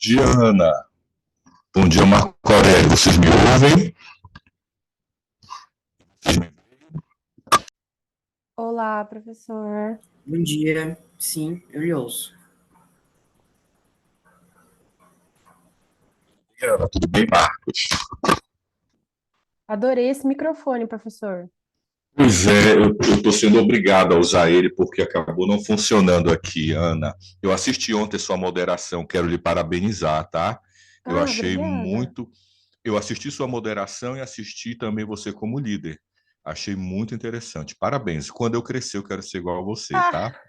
Diana, bom dia, Marco Aurélio. Vocês me ouvem? Olá, professor. Bom dia, sim, eu lhe ouço. Diana, tudo bem, Marcos? Adorei esse microfone, professor. Pois é, eu estou sendo obrigado a usar ele porque acabou não funcionando aqui, Ana. Eu assisti ontem sua moderação, quero lhe parabenizar, tá? Eu Ah, achei obrigada. muito. Eu assisti sua moderação e assisti também você como líder. Achei muito interessante. Parabéns. Quando eu crescer, eu quero ser igual a você, Ah, tá?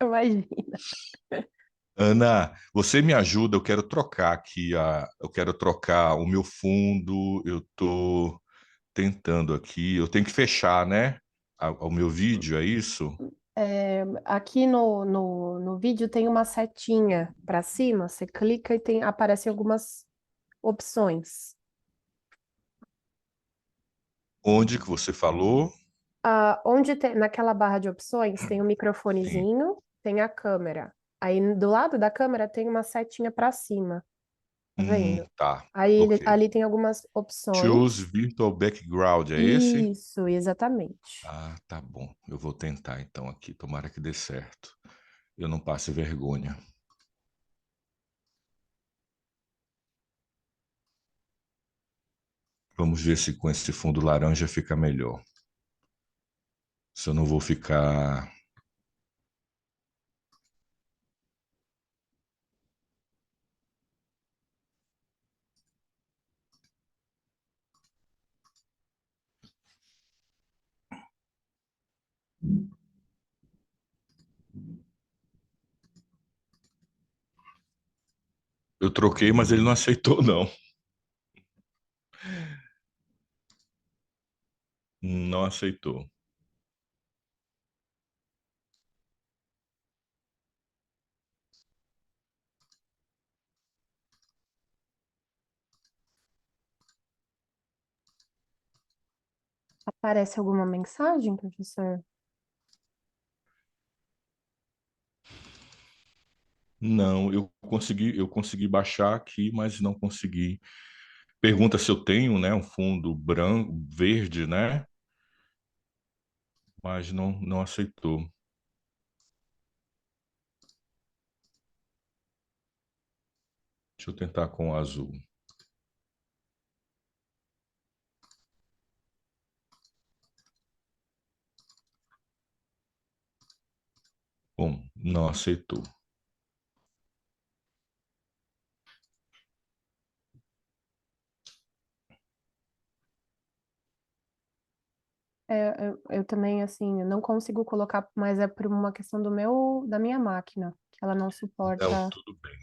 imagina. Ana, você me ajuda, eu quero trocar aqui eu quero trocar o meu fundo, eu tô tentando aqui, eu tenho que fechar, né? O meu vídeo, é isso? Aqui no vídeo tem uma setinha para cima, você clica e aparecem algumas opções. Onde que você falou? Naquela barra de opções tem o Sim. microfonezinho, tem a câmera. Aí do lado da câmera tem uma setinha para cima, tá vendo? Tá. Aí Ok. ali tem algumas Choose opções. virtual background, é esse? Isso, exatamente. Ah, tá bom. Eu vou tentar então aqui, tomara que dê certo. Eu não passe vergonha. Vamos ver se com esse fundo laranja fica melhor. Se eu não vou ficar. Eu troquei, mas ele não aceitou, não. Não aceitou. Aparece alguma mensagem, professor? Não, eu consegui baixar aqui, mas não consegui. Pergunta se eu tenho, né, um fundo branco, verde, né? Mas não aceitou. Deixa eu tentar com o azul. Bom, não aceitou. Eu também, assim, eu não consigo colocar, mas é por uma questão da minha máquina, que ela não Não, suporta. tudo bem.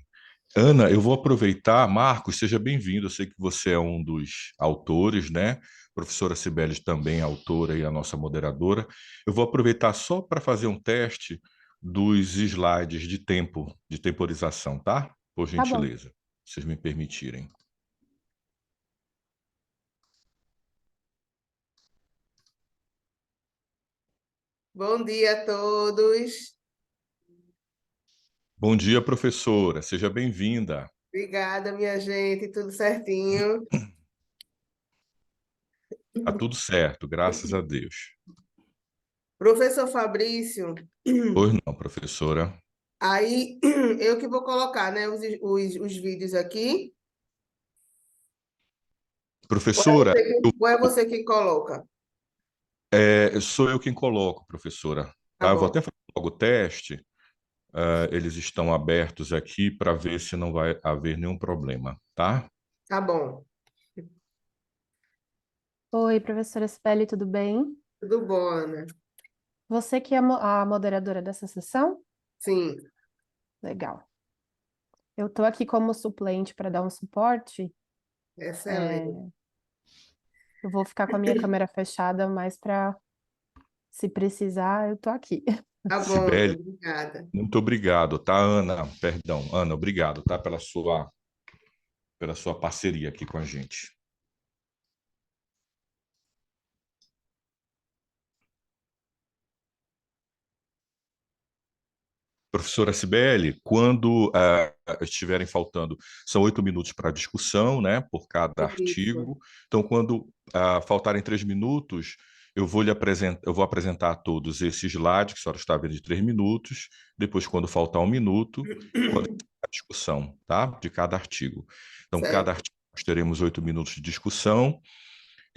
Ana, eu vou aproveitar. Marcos, seja bem-vindo. Eu sei que você é um dos autores, né? Professora Cibele também é autora e a nossa moderadora. Eu vou aproveitar só para fazer um teste dos slides de tempo, de temporização, tá? Por Tá bom. gentileza, se vocês me permitirem. Bom dia a todos. Bom dia, professora. Seja bem-vinda. Obrigada, minha gente, tudo certinho. Tá tudo certo, graças a Deus. Professor Fabrício, Pois não, professora. aí eu que vou colocar, né, os vídeos aqui. Professora, Ou é você quem coloca? sou eu quem coloco, professora. Tá Tá? Eu vou bom, até fazer logo o teste. Eles estão abertos aqui para ver se não vai haver nenhum problema, tá? tá bom. Oi, professora Cibele, tudo bem? Tudo bom, Ana? Você que é a moderadora dessa sessão? Sim, Legal. Eu tô aqui como suplente para dar um suporte. excelente. É, eu vou ficar com a minha câmera fechada, mas para se precisar, eu tô aqui. Tá bom, Ana, Cibele, obrigada. muito obrigado, tá, Ana? Perdão, Ana, obrigado, tá, pela sua parceria aqui com a gente. Professora Cibele, quando estiverem faltando, são 8 minutos para discussão, né, por cada Isso. artigo. Então, quando faltarem 3 minutos, eu vou apresentar a todos esse slide, que a senhora está vendo de 3 minutos. Depois, quando faltar 1 minuto, quando a discussão, tá, de cada artigo. Então, cada Certo. artigo nós teremos 8 minutos de discussão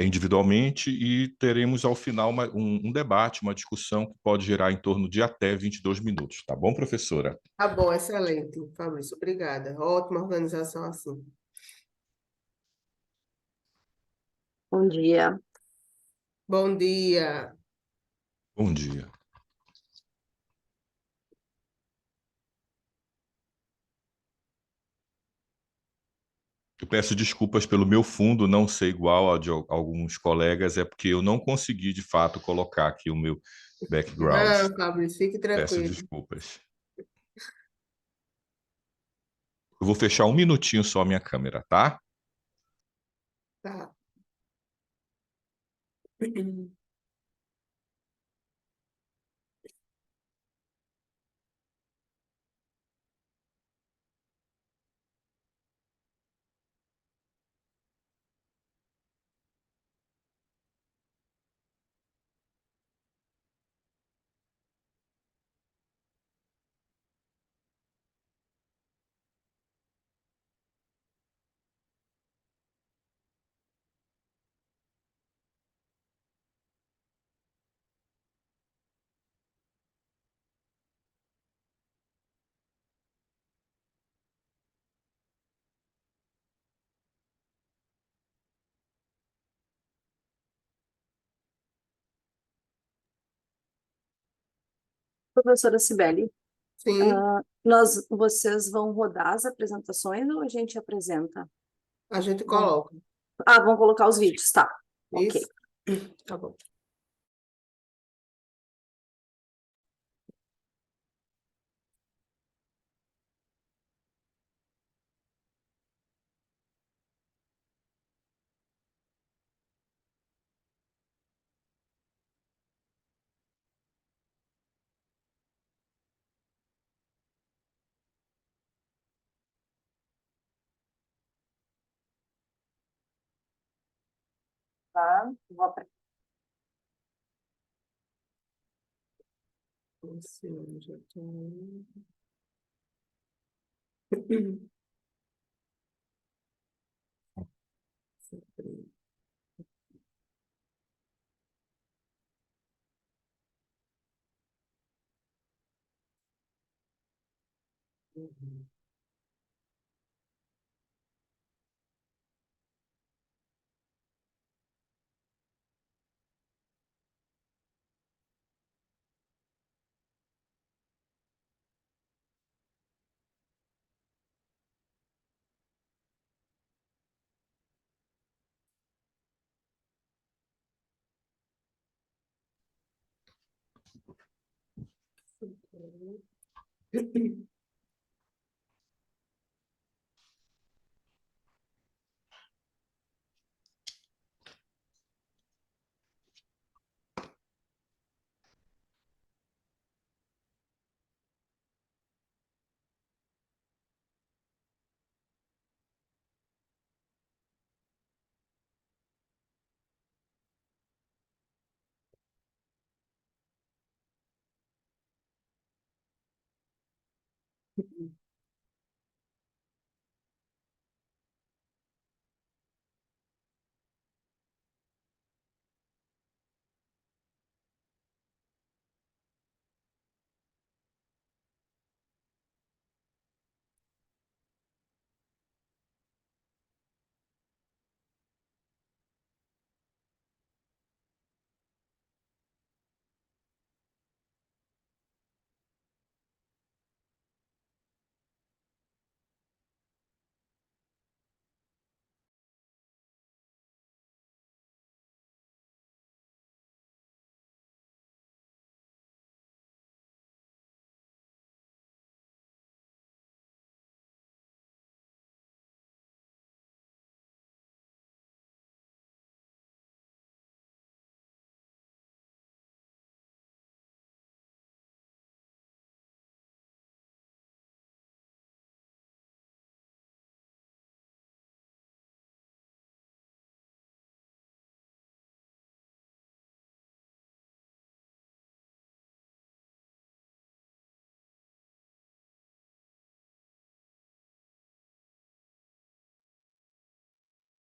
individualmente e teremos ao final um debate, uma discussão que pode gerar em torno de até 22 minutos, tá bom, professora? Tá bom, excelente, Fabrício. Obrigada. Ótima organização assim. Bom dia. Bom dia. Bom dia. Eu peço desculpas pelo meu fundo não ser igual ao de alguns colegas, é porque eu não consegui, de fato, colocar aqui o meu background. Não, Fabrício, fique Peço tranquilo. desculpas. Eu vou fechar 1 minutinho só a minha câmera, tá? Tá. Professora Cibele, Sim, vocês vão rodar as apresentações ou a gente apresenta? a gente Vão, coloca. vão colocar os vídeos, tá. Ok. Isso. Tá bom. Tá. Esse já tem.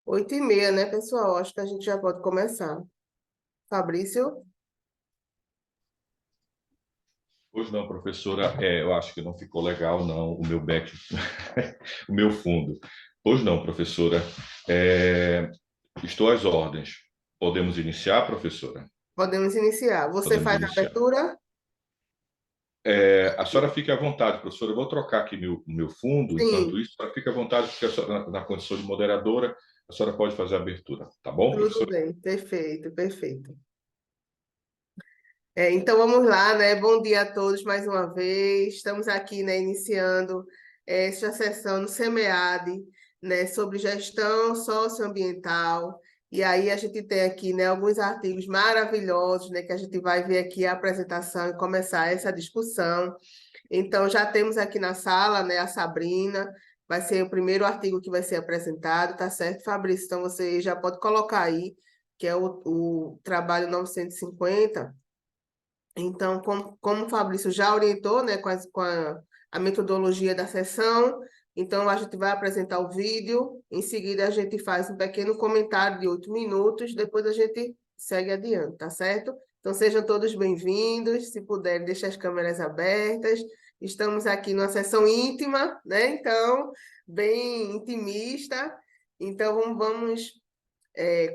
8h30, né, pessoal? Acho que a gente já pode começar. Fabrício? Pois não, professora, eu acho que não ficou legal, não, o meu back, o meu fundo. Pois não, professora, estou às ordens. Podemos iniciar, professora? Podemos iniciar. Você Podemos faz a iniciar. abertura? A senhora fique à vontade, professora. Eu vou trocar aqui meu fundo, enquanto Sim, isso, a senhora fique à vontade, porque a senhora, na condição de moderadora, a senhora pode fazer a abertura. Tá bom, tudo professora? bem. Perfeito, perfeito. Então vamos lá, né? Bom dia a todos mais uma vez. Estamos aqui, né, iniciando esta sessão no SEMEAD, né, sobre gestão socioambiental. E aí a gente tem aqui, né, alguns artigos maravilhosos, né, que a gente vai ver aqui a apresentação e começar essa discussão. Então já temos aqui na sala, né, a Sabrina. Vai ser o primeiro artigo que vai ser apresentado, tá certo, Fabrício? Então você já pode colocar aí, que é o trabalho 950. Então, como o Fabrício já orientou, né, com a metodologia da sessão, então a gente vai apresentar o vídeo, em seguida a gente faz um pequeno comentário de 8 minutos, depois a gente segue adiante, tá certo? Então sejam todos bem-vindos, se puderem, deixe as câmeras abertas. Estamos aqui numa sessão íntima, né? Então, bem intimista. Então, vamos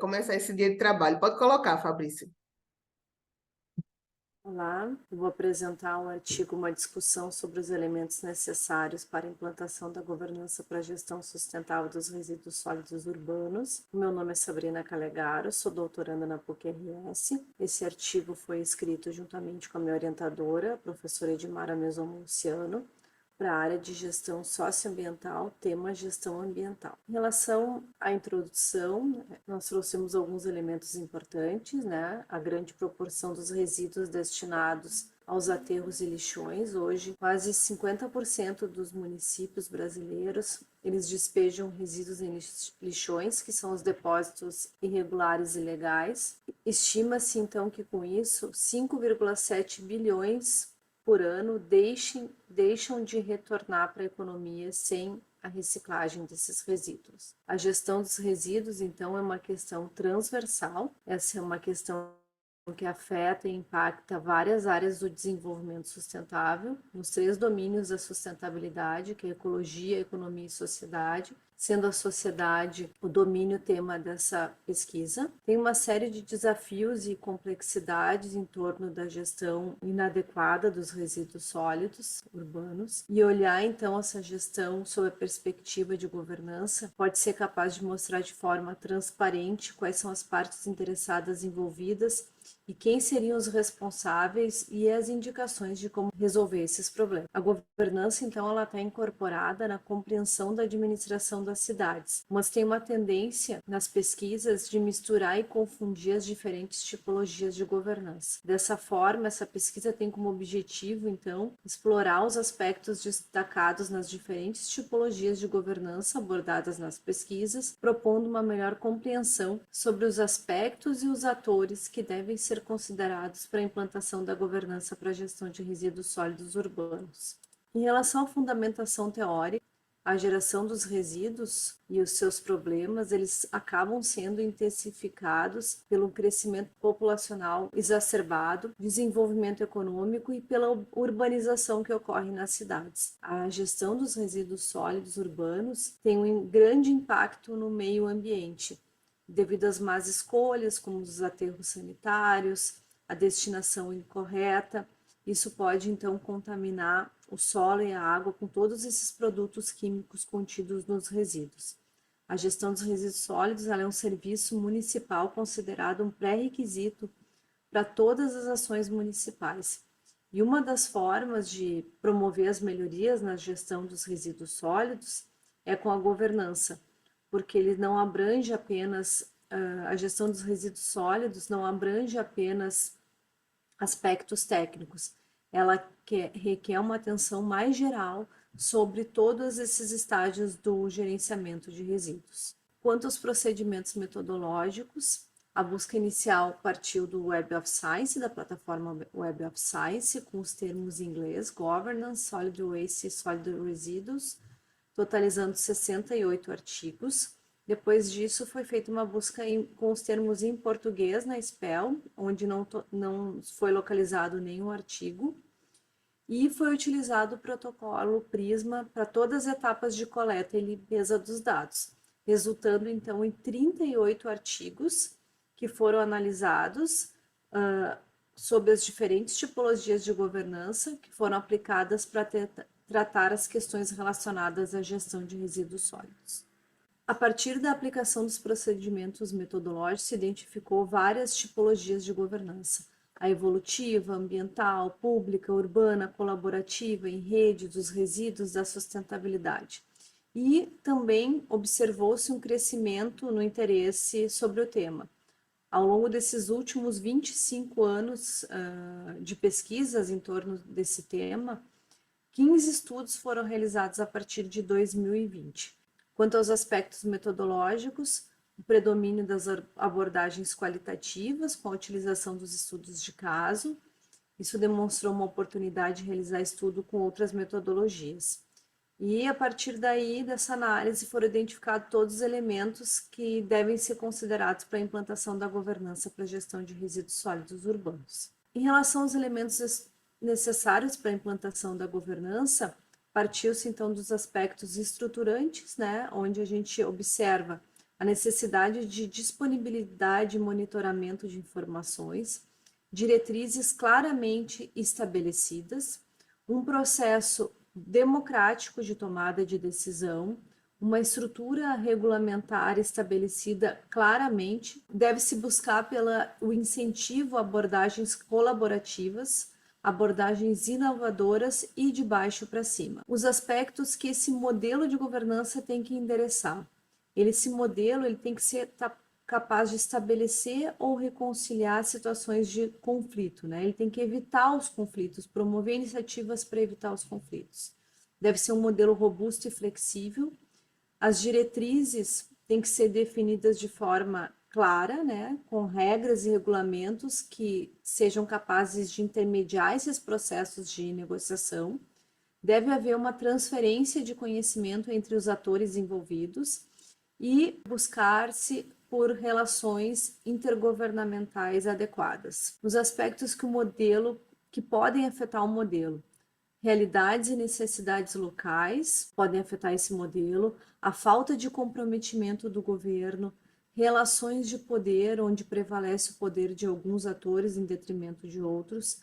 começar esse dia de trabalho. Pode colocar, Fabrício. Olá, eu vou apresentar um artigo, uma discussão sobre os elementos necessários para a implantação da governança para a gestão sustentável dos resíduos sólidos urbanos. Meu nome é Sabrina Calegaro, sou doutoranda na PUC-RS. Esse artigo foi escrito juntamente com a minha orientadora, a professora Edmara Mesomunciano, para a área de gestão socioambiental, tema gestão ambiental. Em relação à introdução, nós trouxemos alguns elementos importantes, né? A grande proporção dos resíduos destinados aos aterros e lixões. Hoje, quase 50% dos municípios brasileiros, eles despejam resíduos em lixões, que são os depósitos irregulares e ilegais. Estima-se, então, que com isso, 5,7 bilhões por ano deixam de retornar para a economia sem a reciclagem desses resíduos. A gestão dos resíduos, então, é uma questão transversal, essa é uma questão que afeta e impacta várias áreas do desenvolvimento sustentável, nos 3 domínios da sustentabilidade, que é ecologia, economia e sociedade, sendo a sociedade o domínio tema dessa pesquisa. Tem uma série de desafios e complexidades em torno da gestão inadequada dos resíduos sólidos urbanos, e olhar então essa gestão sob a perspectiva de governança pode ser capaz de mostrar de forma transparente quais são as partes interessadas envolvidas e quem seriam os responsáveis e as indicações de como resolver esses problemas. A governança, então, ela está incorporada na compreensão da administração das cidades, mas tem uma tendência nas pesquisas de misturar e confundir as diferentes tipologias de governança. Dessa forma, essa pesquisa tem como objetivo, então, explorar os aspectos destacados nas diferentes tipologias de governança abordadas nas pesquisas, propondo uma melhor compreensão sobre os aspectos e os atores que devem ser considerados para a implantação da governança para a gestão de resíduos sólidos urbanos. Em relação à fundamentação teórica, a geração dos resíduos e os seus problemas, eles acabam sendo intensificados pelo crescimento populacional exacerbado, desenvolvimento econômico e pela urbanização que ocorre nas cidades. A gestão dos resíduos sólidos urbanos tem um grande impacto no meio ambiente, devido às más escolhas, como os aterros sanitários, a destinação incorreta. Isso pode, então, contaminar o solo e a água com todos esses produtos químicos contidos nos resíduos. A gestão dos resíduos sólidos é um serviço municipal considerado um pré-requisito para todas as ações municipais. E uma das formas de promover as melhorias na gestão dos resíduos sólidos é com a governança, porque ele não abrange apenas, a gestão dos resíduos sólidos não abrange apenas aspectos técnicos, ela requer uma atenção mais geral sobre todos esses estágios do gerenciamento de resíduos. Quanto aos procedimentos metodológicos, a busca inicial partiu do Web of Science, da plataforma Web of Science, com os termos em inglês, Governance, Solid Waste e Solid Residues, totalizando 68 artigos. Depois disso, foi feita uma busca com os termos em português na SPEL, onde não foi localizado nenhum artigo, e foi utilizado o protocolo Prisma para todas as etapas de coleta e limpeza dos dados, resultando então em 38 artigos que foram analisados sobre as diferentes tipologias de governança que foram aplicadas para tratar as questões relacionadas à gestão de resíduos sólidos. A partir da aplicação dos procedimentos metodológicos, se identificou várias tipologias de governança: a evolutiva, ambiental, pública, urbana, colaborativa, em rede, dos resíduos, da sustentabilidade. E também observou-se um crescimento no interesse sobre o tema. Ao longo desses últimos 25 anos de pesquisas em torno desse tema, 15 estudos foram realizados a partir de 2020. Quanto aos aspectos metodológicos, o predomínio das abordagens qualitativas, com a utilização dos estudos de caso. Isso demonstrou uma oportunidade de realizar estudo com outras metodologias. E, a partir daí, dessa análise, foram identificados todos os elementos que devem ser considerados para a implantação da governança para a gestão de resíduos sólidos urbanos. Em relação aos elementos necessários para a implantação da governança, partiu-se, então, dos aspectos estruturantes, né, onde a gente observa a necessidade de disponibilidade e monitoramento de informações, diretrizes claramente estabelecidas, um processo democrático de tomada de decisão, uma estrutura regulamentar estabelecida claramente, deve-se buscar o incentivo a abordagens colaborativas, abordagens inovadoras e de baixo para cima. Os aspectos que esse modelo de governança tem que endereçar. Esse modelo ele tem que ser capaz de estabelecer ou reconciliar situações de conflito, né? Ele tem que evitar os conflitos, promover iniciativas para evitar os conflitos. Deve ser um modelo robusto e flexível. As diretrizes têm que ser definidas de forma clara, né? Com regras e regulamentos que sejam capazes de intermediar esses processos de negociação. Deve haver uma transferência de conhecimento entre os atores envolvidos e buscar-se por relações intergovernamentais adequadas. Os aspectos que podem afetar o modelo: realidades e necessidades locais podem afetar esse modelo, a falta de comprometimento do governo, relações de poder, onde prevalece o poder de alguns atores em detrimento de outros,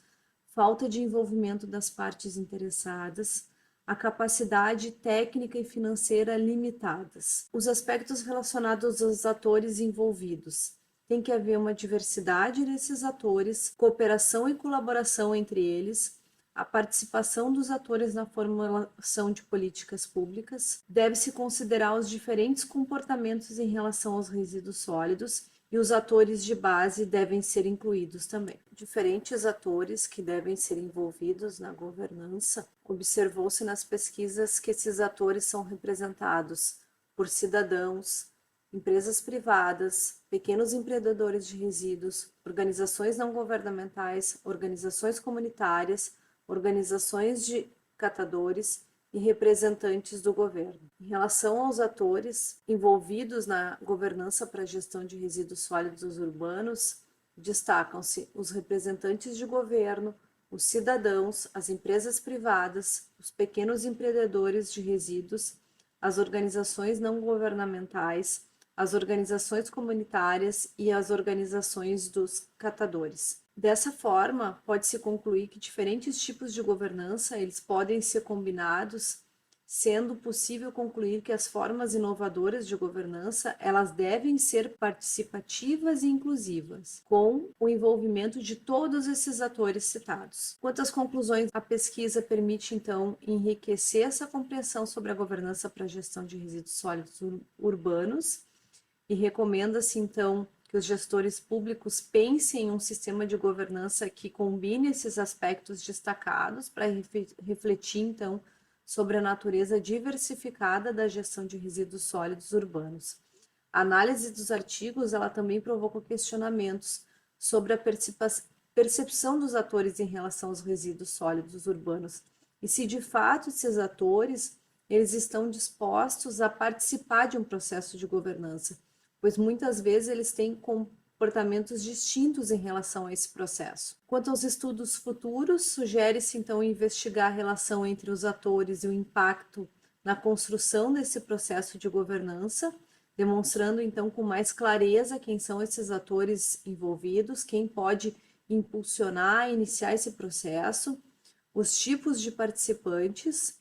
falta de envolvimento das partes interessadas, a capacidade técnica e financeira limitadas. Os aspectos relacionados aos atores envolvidos. Tem que haver uma diversidade desses atores, cooperação e colaboração entre eles, a participação dos atores na formulação de políticas públicas. Deve-se considerar os diferentes comportamentos em relação aos resíduos sólidos e os atores de base devem ser incluídos também. Diferentes atores que devem ser envolvidos na governança. Observou-se nas pesquisas que esses atores são representados por cidadãos, empresas privadas, pequenos empreendedores de resíduos, organizações não governamentais, organizações comunitárias, organizações de catadores e representantes do governo. Em relação aos atores envolvidos na governança para a gestão de resíduos sólidos urbanos, destacam-se os representantes de governo, os cidadãos, as empresas privadas, os pequenos empreendedores de resíduos, as organizações não governamentais, as organizações comunitárias e as organizações dos catadores. Dessa forma, pode-se concluir que diferentes tipos de governança eles podem ser combinados, sendo possível concluir que as formas inovadoras de governança elas devem ser participativas e inclusivas, com o envolvimento de todos esses atores citados. Quanto às conclusões, a pesquisa permite, então, enriquecer essa compreensão sobre a governança para a gestão de resíduos sólidos urbanos e recomenda-se, então, que os gestores públicos pensem em um sistema de governança que combine esses aspectos destacados para refletir, então, sobre a natureza diversificada da gestão de resíduos sólidos urbanos. A análise dos artigos, ela também provocou questionamentos sobre a percepção dos atores em relação aos resíduos sólidos urbanos e se, de fato, esses atores eles estão dispostos a participar de um processo de governança, pois muitas vezes eles têm comportamentos distintos em relação a esse processo. Quanto aos estudos futuros, sugere-se então investigar a relação entre os atores e o impacto na construção desse processo de governança, demonstrando então com mais clareza quem são esses atores envolvidos, quem pode impulsionar, iniciar esse processo, os tipos de participantes.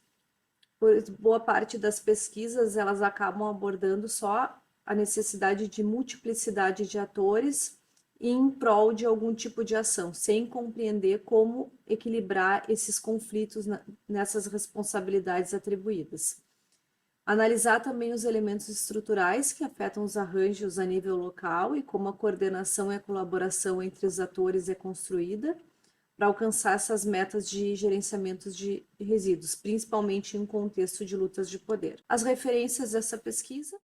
Pois boa parte das pesquisas elas acabam abordando só a necessidade de multiplicidade de atores em prol de algum tipo de ação, sem compreender como equilibrar esses conflitos nessas responsabilidades atribuídas. Analisar também os elementos estruturais que afetam os arranjos a nível local e como a coordenação e a colaboração entre os atores é construída para alcançar essas metas de gerenciamento de resíduos, principalmente em um contexto de lutas de poder. As referências dessa pesquisa.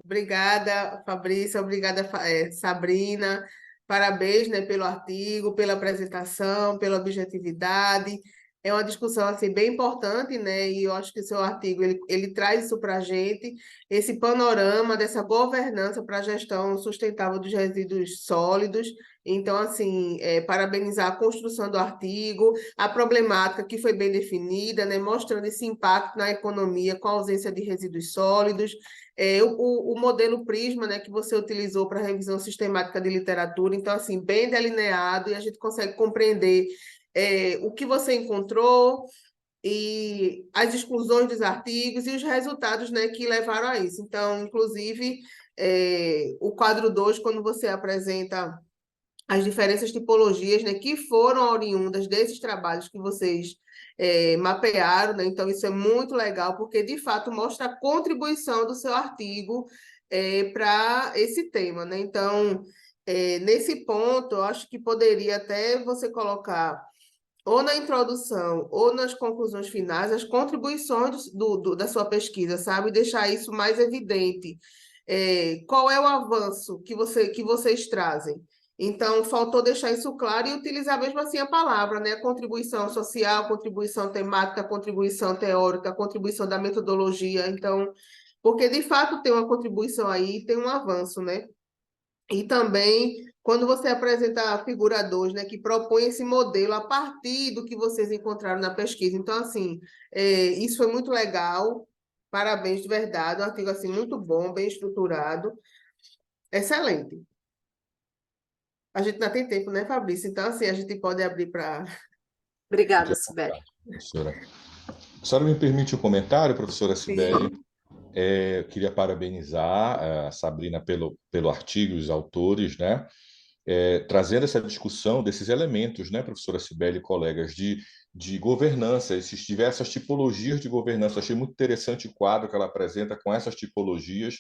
Obrigada, Fabrícia, obrigada, Sabrina. Parabéns, né, pelo artigo, pela apresentação, pela objetividade. É uma discussão assim bem importante, né? E eu acho que o seu artigo ele traz isso para a gente, esse panorama dessa governança para a gestão sustentável dos resíduos sólidos. Então, assim, parabenizar a construção do artigo, a problemática que foi bem definida, né? Mostrando esse impacto na economia com a ausência de resíduos sólidos. O modelo Prisma, né, que você utilizou para revisão sistemática de literatura, então, assim, bem delineado, e a gente consegue compreender o que você encontrou e as exclusões dos artigos e os resultados, né, que levaram a isso. Então, inclusive, o quadro 2, quando você apresenta as diferentes tipologias, né, que foram oriundas desses trabalhos que vocês mapearam, né? Então, isso é muito legal, porque, de fato, mostra a contribuição do seu artigo para esse tema, né? Então, nesse ponto, eu acho que poderia até você colocar ou na introdução ou nas conclusões finais as contribuições da sua pesquisa, sabe? Deixar isso mais evidente. Qual é o avanço que vocês trazem? Então, faltou deixar isso claro e utilizar mesmo assim a palavra, né? A contribuição social, contribuição temática, contribuição teórica, contribuição da metodologia. Então, porque de fato tem uma contribuição aí, tem um avanço, né? E também, quando você apresenta figuradores, né, que propõem esse modelo a partir do que vocês encontraram na pesquisa. Então, assim, isso foi muito legal. Parabéns, de verdade. Um artigo assim, muito bom, bem estruturado. Excelente. A gente ainda tem tempo, né, Fabrício? Então, assim, a gente pode abrir para... Obrigada, Sibeli. Professora. A senhora me permite um comentário, professora Sibeli? Eu queria parabenizar a Sabrina pelo artigo, os autores, né? Trazendo essa discussão desses elementos, né, professora Sibeli e colegas, de governança, essas diversas tipologias de governança. Achei muito interessante o quadro que ela apresenta com essas tipologias,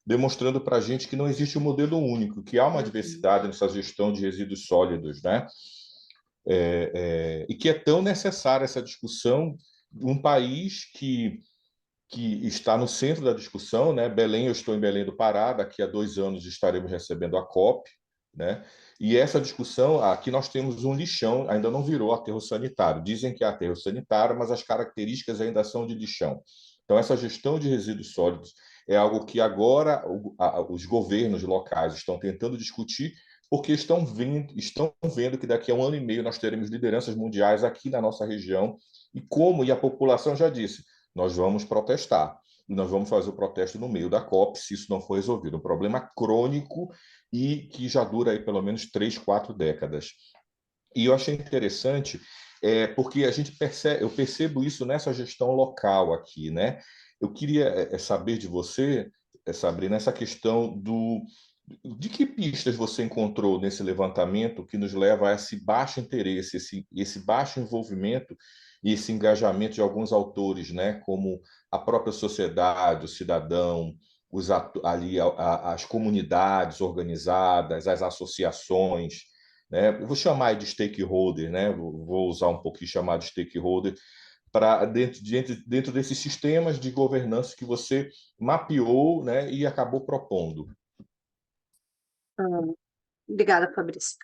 demonstrando para a gente que não existe um modelo único, que há uma diversidade nessa gestão de resíduos sólidos, né? E que é tão necessária essa discussão, um país que está no centro da discussão, né? Belém, eu estou em Belém do Pará, daqui a 2 anos estaremos recebendo a COP, né? E essa discussão, aqui nós temos um lixão, ainda não virou aterro sanitário. Dizem que é aterro sanitário, mas as características ainda são de lixão. Então, essa gestão de resíduos sólidos é algo que agora os governos locais estão tentando discutir, porque estão vendo que daqui a 1 ano e meio nós teremos lideranças mundiais aqui na nossa região, e a população já disse, nós vamos protestar. E nós vamos fazer o protesto no meio da COP, se isso não for resolvido. Um problema crônico e que já dura aí pelo menos 3, 4 décadas. E eu achei interessante, porque eu percebo isso nessa gestão local aqui, né? Eu queria saber de você, Sabrina, essa questão de que pistas você encontrou nesse levantamento que nos leva a esse baixo interesse, esse baixo envolvimento e esse engajamento de alguns autores, né, como a própria sociedade, o cidadão, as comunidades organizadas, as associações, né? Eu vou chamar de stakeholder, né? Vou usar um pouquinho chamar de stakeholder para dentro desses sistemas de governança que você mapeou, né, e acabou propondo. Obrigada, Fabrício.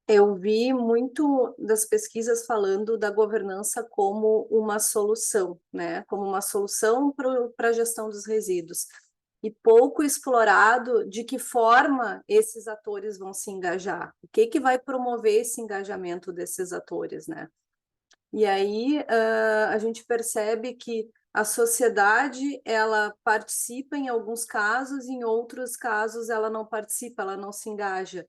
Eu vi muito das pesquisas falando da governança como uma solução, né? Como uma solução para a gestão dos resíduos. E pouco explorado de que forma esses atores vão se engajar. O que vai promover esse engajamento desses atores, né? E aí a gente percebe que a sociedade, ela participa em alguns casos, em outros casos ela não participa, ela não se engaja.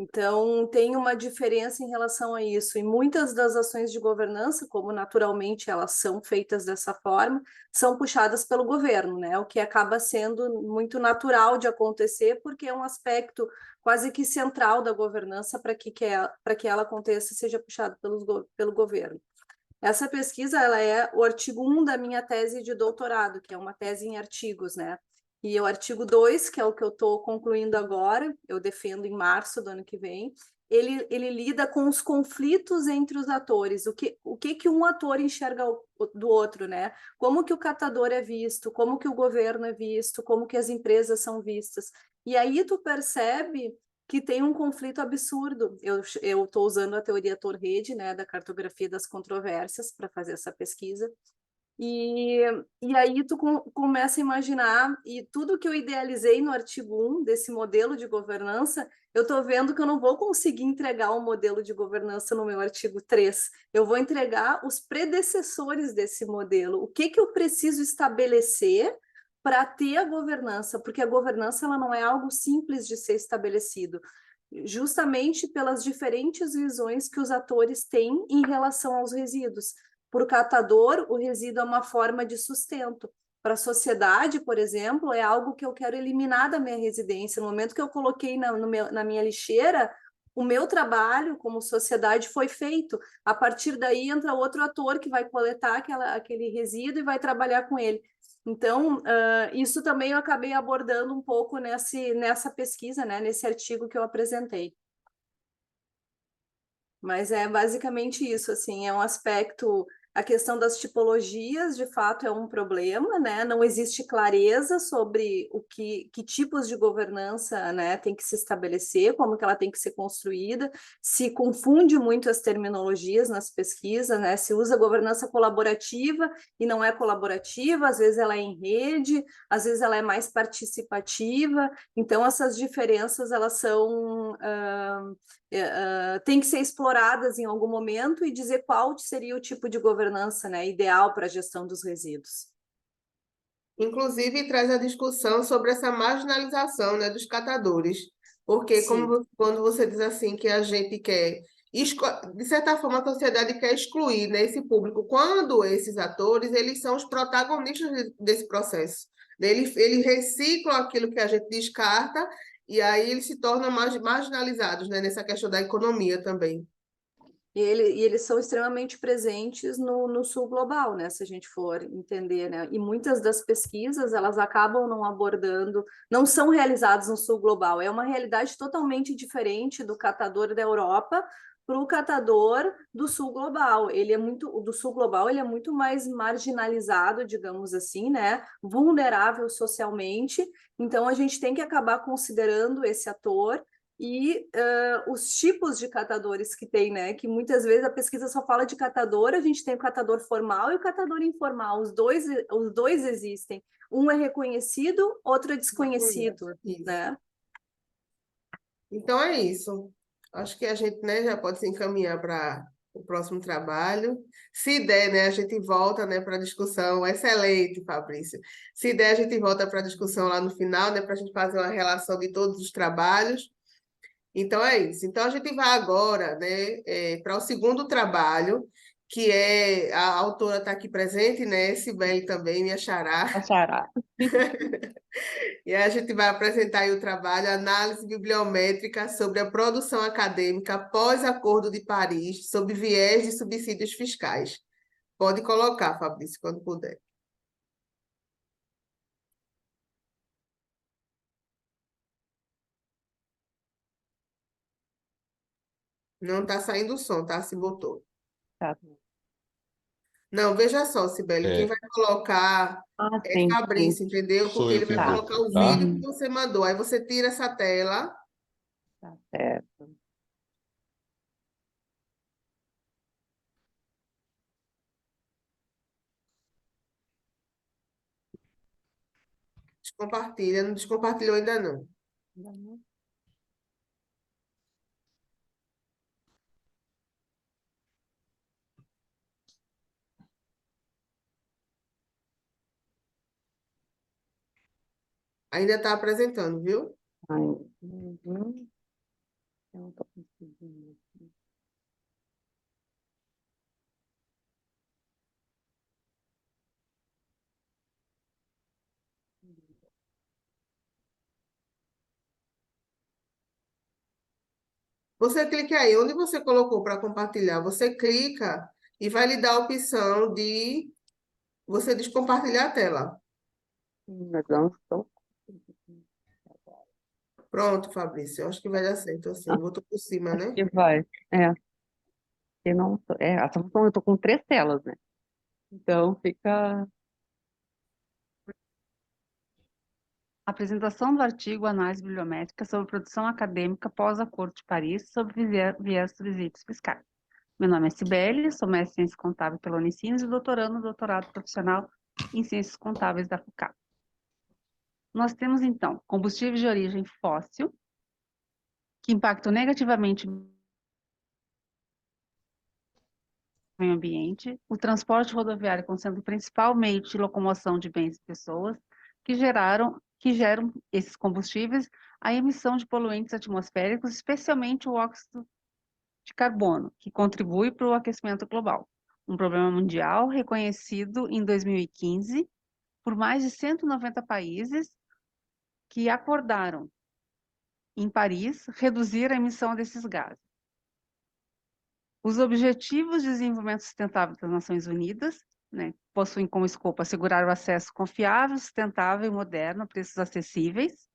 Então, tem uma diferença em relação a isso. E muitas das ações de governança, como naturalmente elas são feitas dessa forma, são puxadas pelo governo, né? O que acaba sendo muito natural de acontecer, porque é um aspecto quase que central da governança para que ela aconteça, seja puxado pelo governo. Essa pesquisa, ela é o artigo 1 da minha tese de doutorado, que é uma tese em artigos, né? E o artigo 2, que é o que eu estou concluindo agora, eu defendo em março do ano que vem, ele lida com os conflitos entre os atores, o que um ator enxerga do outro, né? Como que o catador é visto, como que o governo é visto, como que as empresas são vistas. E aí tu percebe que tem um conflito absurdo. Eu estou usando a teoria Tor-Rede, né, da cartografia das controvérsias, para fazer essa pesquisa. E aí tu começa a imaginar, e tudo que eu idealizei no artigo 1 desse modelo de governança, eu estou vendo que eu não vou conseguir entregar um modelo de governança no meu artigo 3. Eu vou entregar os predecessores desse modelo. O que eu preciso estabelecer para ter a governança? Porque a governança ela não é algo simples de ser estabelecido, justamente pelas diferentes visões que os atores têm em relação aos resíduos. Para o catador, o resíduo é uma forma de sustento. Para a sociedade, por exemplo, é algo que eu quero eliminar da minha residência. No momento que eu coloquei na minha lixeira, o meu trabalho como sociedade foi feito. A partir daí entra outro ator que vai coletar aquele resíduo e vai trabalhar com ele. Então, isso também eu acabei abordando um pouco nessa pesquisa, né, nesse artigo que eu apresentei. Mas é basicamente isso, assim, é um aspecto, a questão das tipologias, de fato, é um problema, né? Não existe clareza sobre que tipos de governança, né, tem que se estabelecer, como que ela tem que ser construída, se confunde muito as terminologias nas pesquisas, né? Se usa governança colaborativa e não é colaborativa, às vezes ela é em rede, às vezes ela é mais participativa, então essas diferenças, elas são... tem que ser exploradas em algum momento e dizer qual seria o tipo de governança, né, ideal para a gestão dos resíduos. Inclusive, traz a discussão sobre essa marginalização, né, dos catadores. Porque quando você diz assim que a gente quer, de certa forma, a sociedade quer excluir, né, esse público, quando esses atores, eles são os protagonistas desse processo. Eles reciclam aquilo que a gente descarta e aí eles se tornam marginalizados, né, nessa questão da economia também. E eles são extremamente presentes no sul global, né, se a gente for entender, né, e muitas das pesquisas, elas acabam não abordando, não são realizadas no sul global, é uma realidade totalmente diferente do catador da Europa para o catador do sul global. O do sul global, ele é muito mais marginalizado, digamos assim, né, vulnerável socialmente, então a gente tem que acabar considerando esse ator e os tipos de catadores que tem, né? Que muitas vezes a pesquisa só fala de catador, a gente tem o catador formal e o catador informal, os dois existem. Um é reconhecido, outro é desconhecido, né? Então é isso. Acho que a gente, né, já pode se encaminhar para o próximo trabalho. Se der, né, a gente volta, né, para a discussão. Excelente, Fabrício. Se der, a gente volta para a discussão lá no final, né, para a gente fazer uma relação de todos os trabalhos. Então é isso. Então a gente vai agora, né, para o segundo trabalho, que é a autora está aqui presente, né, Cibele também, minha xará. Xará. E aí a gente vai apresentar aí o trabalho Análise Bibliométrica sobre a produção acadêmica após Acordo de Paris, sob viés de subsídios fiscais. Pode colocar, Fabrício, quando puder. Não está saindo o som, tá? Se botou. Tá. Não, veja só, Cibele, quem vai colocar é Sim, Fabrício, entendeu? Sou Porque eu ele vai quem vou, colocar o tá? vídeo que você mandou. Aí você tira essa tela. tá certo. Compartilha, não descompartilhou ainda não. Ainda está apresentando, viu? Ai, uhum. Eu não tô conseguindo. Você clica aí, onde você colocou para compartilhar, você clica e vai lhe dar a opção de você descompartilhar a tela. Mas não estou. Pronto, Fabrício, eu acho que vai dar certo assim. Botou por cima, Acho né? que vai. É, eu não tô, essa função eu tô com 3 telas, né? Então fica. Apresentação do artigo Análise Bibliométrica sobre produção acadêmica pós-Acordo de Paris sobre viés dos requisitos fiscais. Meu nome é Cibele, sou mestre em Ciências Contábeis pela Unicinos e doutorando no doutorado profissional em Ciências Contábeis da FUCAP. Nós temos, então, combustíveis de origem fóssil, que impactam negativamente o meio ambiente, o transporte rodoviário como sendo o principal meio de locomoção de bens e pessoas, que geram esses combustíveis a emissão de poluentes atmosféricos, especialmente o óxido de carbono, que contribui para o aquecimento global. Um problema mundial reconhecido em 2015 por mais de 190 países que acordaram, em Paris, reduzir a emissão desses gases. Os Objetivos de Desenvolvimento Sustentável das Nações Unidas, né, possuem como escopo assegurar o acesso confiável, sustentável e moderno a preços acessíveis,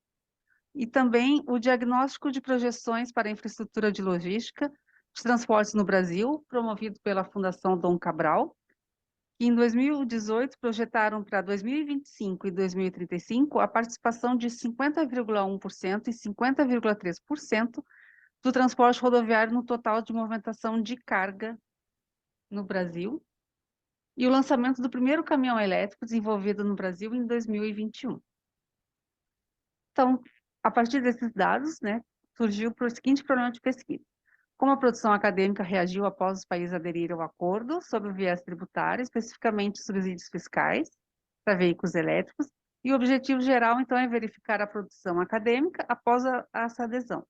e também o diagnóstico de projeções para a infraestrutura de logística de transportes no Brasil, promovido pela Fundação Dom Cabral, que em 2018 projetaram para 2025 e 2035 a participação de 50,1% e 50,3% do transporte rodoviário no total de movimentação de carga no Brasil, e o lançamento do primeiro caminhão elétrico desenvolvido no Brasil em 2021. Então, a partir desses dados, né, surgiu o seguinte problema de pesquisa. Como a produção acadêmica reagiu após os países aderirem ao acordo sobre o viés tributário, especificamente subsídios fiscais para veículos elétricos, e o objetivo geral, então, é verificar a produção acadêmica após essa adesão.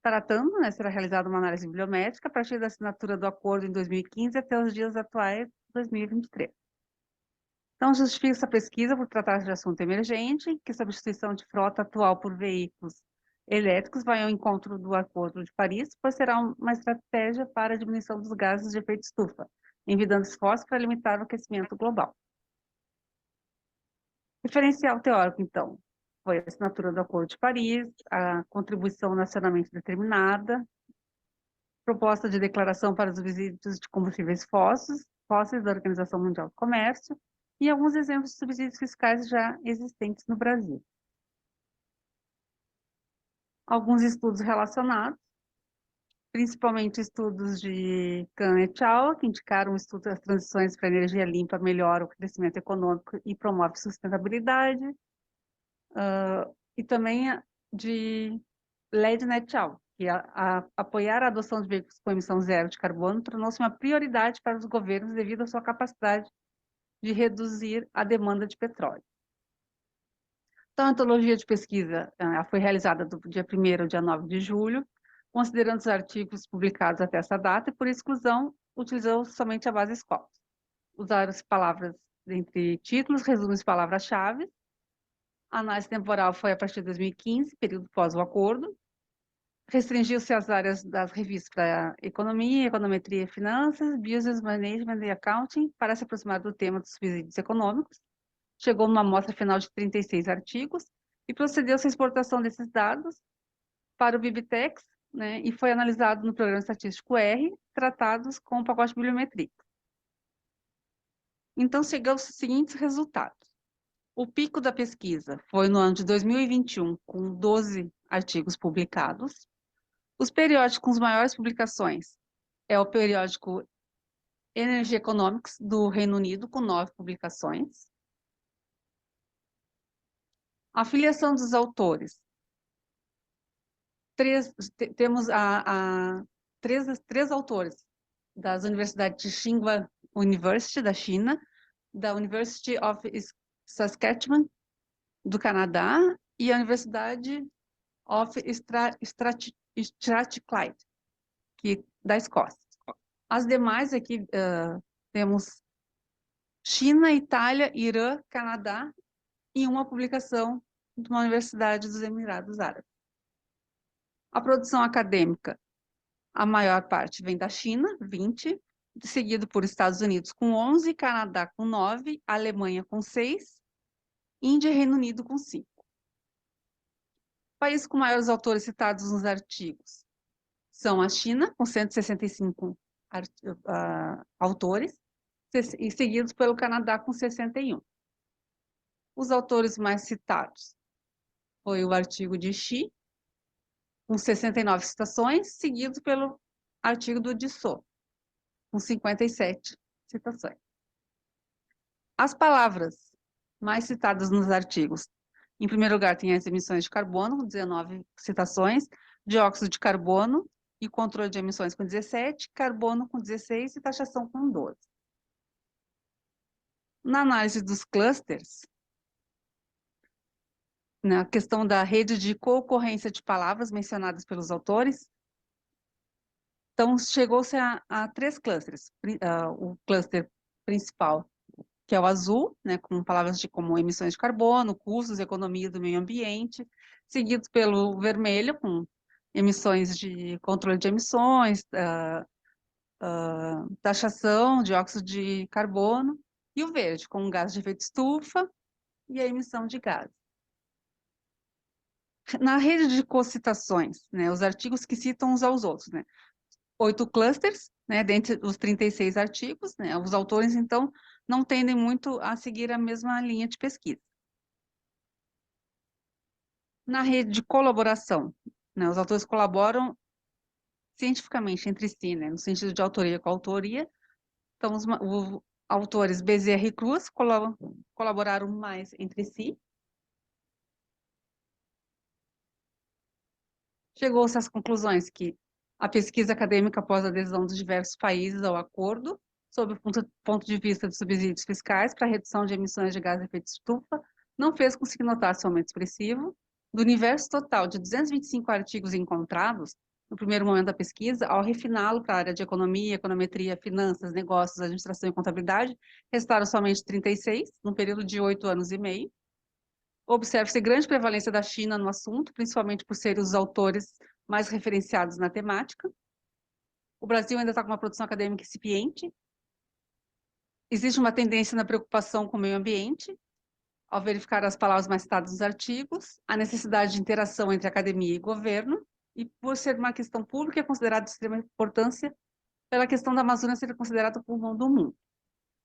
Tratando, né, será realizada uma análise bibliométrica a partir da assinatura do acordo em 2015 até os dias atuais, 2023. Então, justifica essa pesquisa por tratar de assunto emergente, que substituição de frota atual por veículos elétricos vai ao encontro do Acordo de Paris, pois será uma estratégia para a diminuição dos gases de efeito estufa, envidando esforços para limitar o aquecimento global. Referencial teórico, então, foi a assinatura do Acordo de Paris, a contribuição nacionalmente determinada, proposta de declaração para os resíduos de combustíveis fósseis da Organização Mundial do Comércio e alguns exemplos de subsídios fiscais já existentes no Brasil. Alguns estudos relacionados, principalmente estudos de Kahn et al., que indicaram o estudo das transições para energia limpa melhora o crescimento econômico e promove sustentabilidade, e também de Ledin et al., que apoiar a adoção de veículos com emissão zero de carbono tornou-se uma prioridade para os governos devido à sua capacidade de reduzir a demanda de petróleo. Então, a antologia de pesquisa foi realizada do dia 1º ao dia 9 de julho, considerando os artigos publicados até essa data, e por exclusão, utilizou somente a base Scopus. Usaram as palavras entre títulos, resumos e palavras-chave. A análise temporal foi a partir de 2015, período pós o acordo. Restringiu-se às áreas das revistas para economia, econometria e finanças, business management e accounting, para se aproximar do tema dos subsídios econômicos. Chegou numa amostra final de 36 artigos e procedeu-se à exportação desses dados para o Bibtex, né, e foi analisado no Programa Estatístico R, tratados com o pacote bibliométrico. Então, chegou aos seguintes resultados. O pico da pesquisa foi no ano de 2021, com 12 artigos publicados. Os periódicos com as maiores publicações é o periódico Energy Economics, do Reino Unido, com 9 publicações. A filiação dos autores. Temos três autores das universidades de Tsinghua University, da China, da University of Saskatchewan, do Canadá, e a Universidade of Strathclyde, da Escócia. As demais aqui temos China, Itália, Irã, Canadá, e uma publicação de uma universidade dos Emirados Árabes. A produção acadêmica, a maior parte vem da China, 20, seguido por Estados Unidos com 11, Canadá com 9, Alemanha com 6, Índia e Reino Unido com 5. Países com maiores autores citados nos artigos são a China, com 165 autores, e seguidos pelo Canadá com 61. Os autores mais citados foi o artigo de Xi, com 69 citações, seguido pelo artigo do Dissot, com 57 citações. As palavras mais citadas nos artigos, em primeiro lugar, tem as emissões de carbono, com 19 citações, dióxido de carbono e controle de emissões com 17, carbono com 16 e taxação com 12. Na análise dos clusters, na questão da rede de concorrência de palavras mencionadas pelos autores, então chegou-se a 3 clusters. O cluster principal, que é o azul, né, com palavras como emissões de carbono, custos, economia do meio ambiente, seguido pelo vermelho, com emissões de controle de emissões, taxação, dióxido de carbono, e o verde, com gás de efeito estufa e a emissão de gases. Na rede de cocitações, né, os artigos que citam uns aos outros, né, 8 clusters, né, dentre os 36 artigos, né, os autores, então, não tendem muito a seguir a mesma linha de pesquisa. Na rede de colaboração, né, os autores colaboram cientificamente entre si, né, no sentido de autoria com autoria. Então, os autores Bezerra e Cruz colaboraram mais entre si. Chegou-se às conclusões que a pesquisa acadêmica após a adesão dos diversos países ao acordo, sob o ponto de vista dos subsídios fiscais para a redução de emissões de gás de efeito estufa, não fez com que notasse um aumento expressivo. Do universo total de 225 artigos encontrados, no primeiro momento da pesquisa, ao refiná-lo para a área de economia, econometria, finanças, negócios, administração e contabilidade, restaram somente 36, num período de 8 anos e meio. Observa-se grande prevalência da China no assunto, principalmente por serem os autores mais referenciados na temática. O Brasil ainda está com uma produção acadêmica incipiente. Existe uma tendência na preocupação com o meio ambiente, ao verificar as palavras mais citadas nos artigos, a necessidade de interação entre academia e governo, e por ser uma questão pública, é considerada de extrema importância pela questão da Amazônia ser considerada o pulmão do mundo.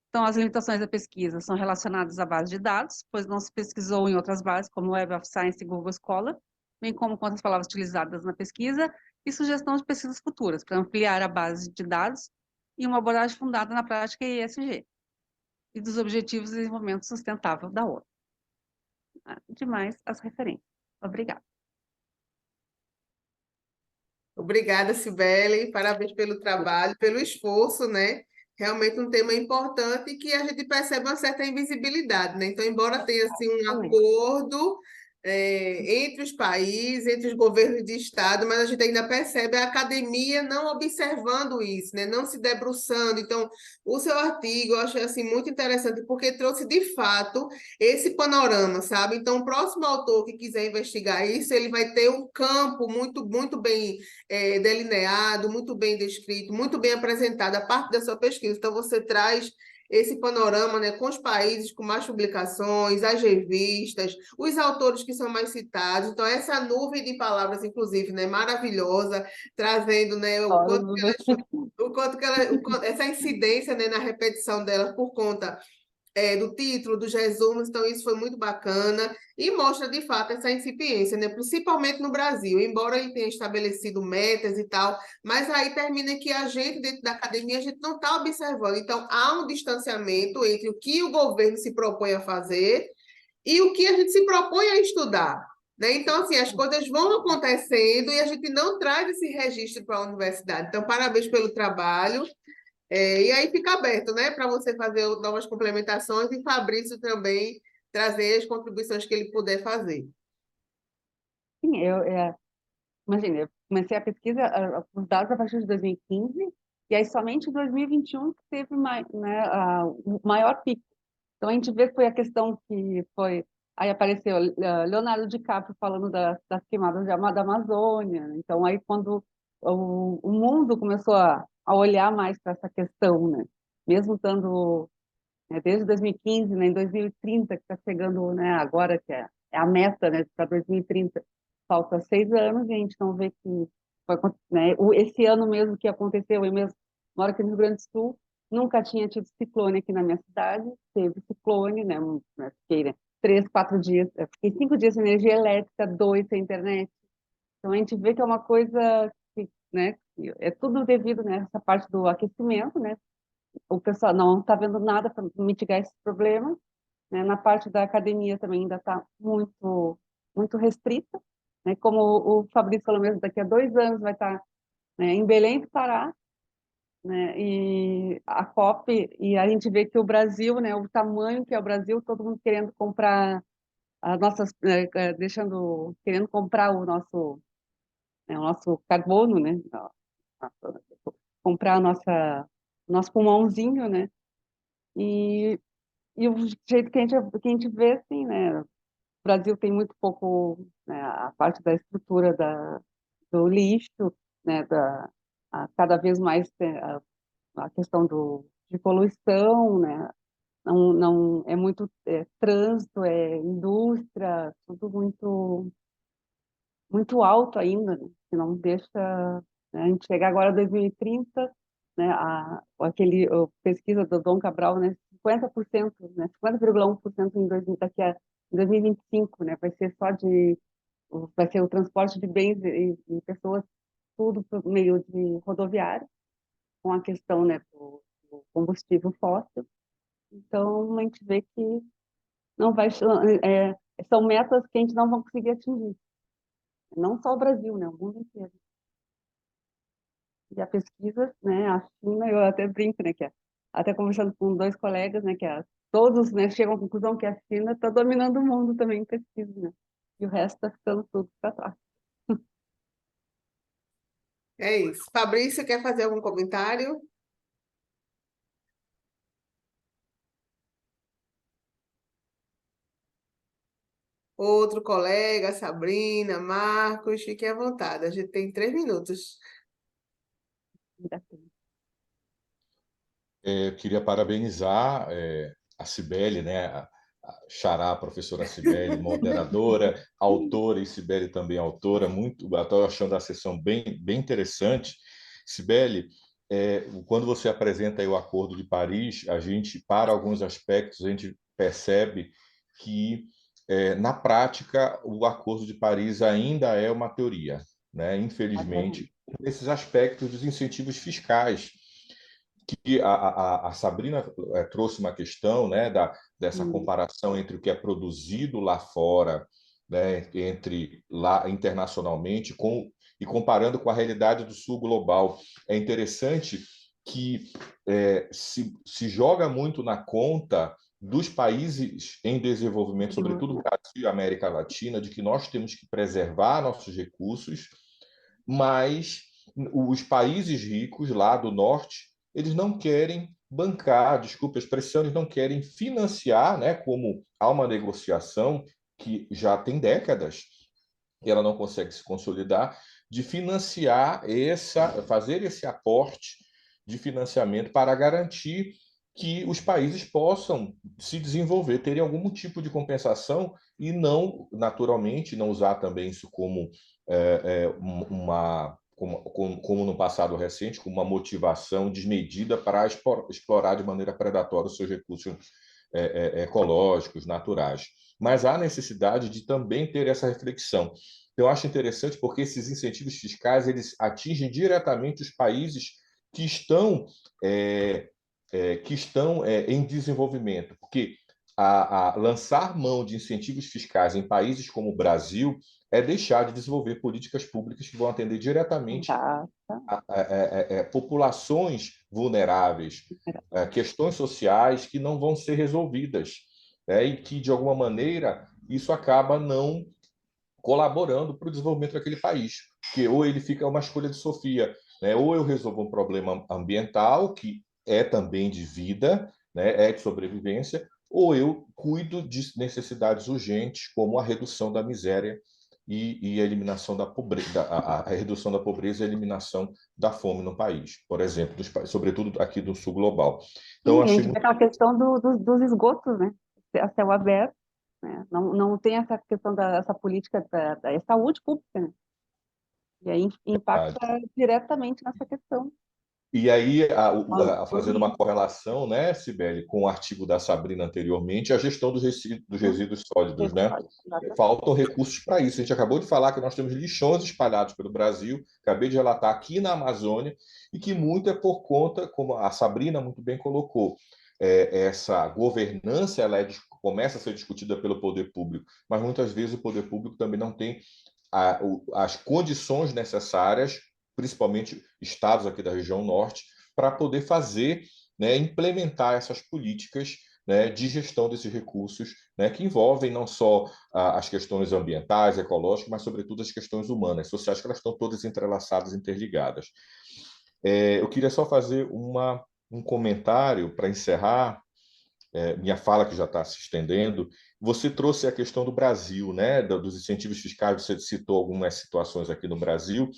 Então, as limitações da pesquisa são relacionadas à base de dados, pois não se pesquisou em outras bases, como Web of Science e Google Scholar, bem como quantas palavras utilizadas na pesquisa, e sugestão de pesquisas futuras, para ampliar a base de dados e uma abordagem fundada na prática ESG, e dos Objetivos de Desenvolvimento Sustentável da ONU. Demais as referências. Obrigada. Obrigada, Cibele, parabéns pelo trabalho, pelo esforço, né? Realmente um tema importante que a gente percebe uma certa invisibilidade, né? Então, embora tenha assim, um acordo entre os países, entre os governos de Estado, mas a gente ainda percebe a academia não observando isso, né? Não se debruçando. Então, o seu artigo eu achei assim, muito interessante, porque trouxe de fato esse panorama, sabe? Então, o próximo autor que quiser investigar isso, ele vai ter um campo muito, muito bem delineado, muito bem descrito, muito bem apresentado a parte da sua pesquisa. Então, você traz esse panorama, né, com os países com mais publicações, as revistas, os autores que são mais citados. Então, essa nuvem de palavras, inclusive, né, maravilhosa, trazendo, né, essa incidência, né, na repetição dela por conta do título, dos resumos. Então isso foi muito bacana e mostra de fato essa incipiência, né? Principalmente no Brasil, embora ele tenha estabelecido metas e tal, mas aí termina que a gente, dentro da academia, a gente não está observando. Então há um distanciamento entre o que o governo se propõe a fazer e o que a gente se propõe a estudar, né? Então, assim, as coisas vão acontecendo e a gente não traz esse registro para a universidade. Então, parabéns pelo trabalho. E aí fica aberto, né, para você fazer novas complementações e Fabrício também trazer as contribuições que ele puder fazer. Sim, imagina, eu comecei a pesquisa, os dados a partir de 2015, e aí somente em 2021 que teve né, o maior pico. Então a gente vê que foi a questão que foi. Aí apareceu Leonardo DiCaprio falando das queimadas da Amazônia. Então, aí, quando o mundo começou a olhar mais para essa questão, né? Mesmo estando, né, desde 2015, né, em 2030, que está chegando, né, agora, que é a meta, né, para 2030, falta 6 anos, e a gente não vê que foi, né, esse ano mesmo que aconteceu, eu mesmo moro aqui no Rio Grande do Sul, nunca tinha tido ciclone aqui na minha cidade, teve ciclone, né, fiquei, né, 3, 4 dias, eu fiquei 5 dias sem energia elétrica, 2 sem internet, então a gente vê que é uma coisa que, né, que é tudo devido, né, essa parte do aquecimento, né, o pessoal não está vendo nada para mitigar esses problemas, né? Na parte da academia também ainda está muito restrita, né? Como o Fabrício falou mesmo, daqui a 2 anos vai estar, né, em Belém do Pará, né? E a COP, e a gente vê que o Brasil, né, o tamanho que é o Brasil, todo mundo querendo comprar as nossas, querendo comprar o nosso carbono, né? Comprar nosso pulmãozinho, né? E E o jeito que a gente vê, assim, né? O Brasil tem muito pouco, né, a parte da estrutura do lixo, né? Cada vez mais a questão de poluição, né? Não, é muito trânsito, é indústria, tudo muito alto ainda, né? Que não deixa, né, a gente chegar agora a 2030, né, pesquisa do Dom Cabral, né, 50%, né, 50,1% em 2025, né, vai ser o transporte de bens e pessoas, tudo por meio de rodoviário, com a questão, né, do combustível fóssil. Então, a gente vê que não vai, são metas que a gente não vai conseguir atingir. Não só o Brasil, né, o mundo inteiro. E a pesquisa, né, a China, eu até brinco, né, até conversando com 2 colegas, né, todos, né, chegam à conclusão que a China está dominando o mundo também em pesquisa, né, e o resto está ficando tudo para trás. É isso. Fabrício, quer fazer algum comentário? Outro colega, Sabrina, Marcos, fiquem à vontade. A gente tem 3 minutos. Ainda tem. Eu queria parabenizar a Cibele, né? A Xará, a professora Cibele, moderadora, autora, e Cibele também autora. Estou achando a sessão bem interessante. Cibele, quando você apresenta aí o Acordo de Paris, a gente, para alguns aspectos, a gente percebe que, na prática, o Acordo de Paris ainda é uma teoria, né? Infelizmente, nesses aspectos dos incentivos fiscais, que a Sabrina trouxe uma questão, né, dessa comparação entre o que é produzido lá fora, né, entre lá internacionalmente, e comparando com a realidade do sul global. É interessante que se joga muito na conta dos países em desenvolvimento, sobretudo o Brasil e a América Latina, de que nós temos que preservar nossos recursos, mas os países ricos lá do norte, eles não querem bancar, desculpa a expressão, eles não querem financiar, né, como há uma negociação que já tem décadas e ela não consegue se consolidar, de financiar fazer esse aporte de financiamento para garantir que os países possam se desenvolver, terem algum tipo de compensação e não, naturalmente, não usar também isso como como no passado recente, como uma motivação desmedida para explorar de maneira predatória os seus recursos ecológicos, naturais. Mas há necessidade de também ter essa reflexão. Eu acho interessante porque esses incentivos fiscais eles atingem diretamente os países que estão em desenvolvimento, porque a lançar mão de incentivos fiscais em países como o Brasil é deixar de desenvolver políticas públicas que vão atender diretamente Exato. populações vulneráveis, questões sociais que não vão ser resolvidas, né? E que, de alguma maneira, isso acaba não colaborando para o desenvolvimento daquele país, porque ou ele fica uma escolha de Sofia, né? Ou eu resolvo um problema ambiental, que é também de vida, né? É de sobrevivência, ou eu cuido de necessidades urgentes, como a redução da miséria e a eliminação da pobreza, a redução da pobreza e a eliminação da fome no país, por exemplo, sobretudo aqui do sul global. Então, Sim, eu a achei gente vê aquela questão dos esgotos, né? A céu aberto, né? Não tem essa questão essa política da saúde pública, né? E aí muito. impacta diretamente nessa questão. E aí, Maluco, fazendo uma correlação, né, Cibele, com o artigo da Sabrina anteriormente, a gestão dos resíduos sólidos, né? Faltam recursos para isso. A gente acabou de falar que nós temos lixões espalhados pelo Brasil, acabei de relatar aqui na Amazônia, e que muito é por conta, como a Sabrina muito bem colocou, essa governança começa a ser discutida pelo poder público, mas muitas vezes o poder público também não tem as condições necessárias, principalmente estados aqui da região norte, para poder fazer, né, implementar essas políticas, né, de gestão desses recursos, né, que envolvem não só as questões ambientais, ecológicas, mas sobretudo as questões humanas, sociais, que elas estão todas entrelaçadas, interligadas. Eu queria só fazer um comentário para encerrar minha fala, que já está se estendendo. Você trouxe a questão do Brasil, né, dos incentivos fiscais, você citou algumas situações aqui no Brasil.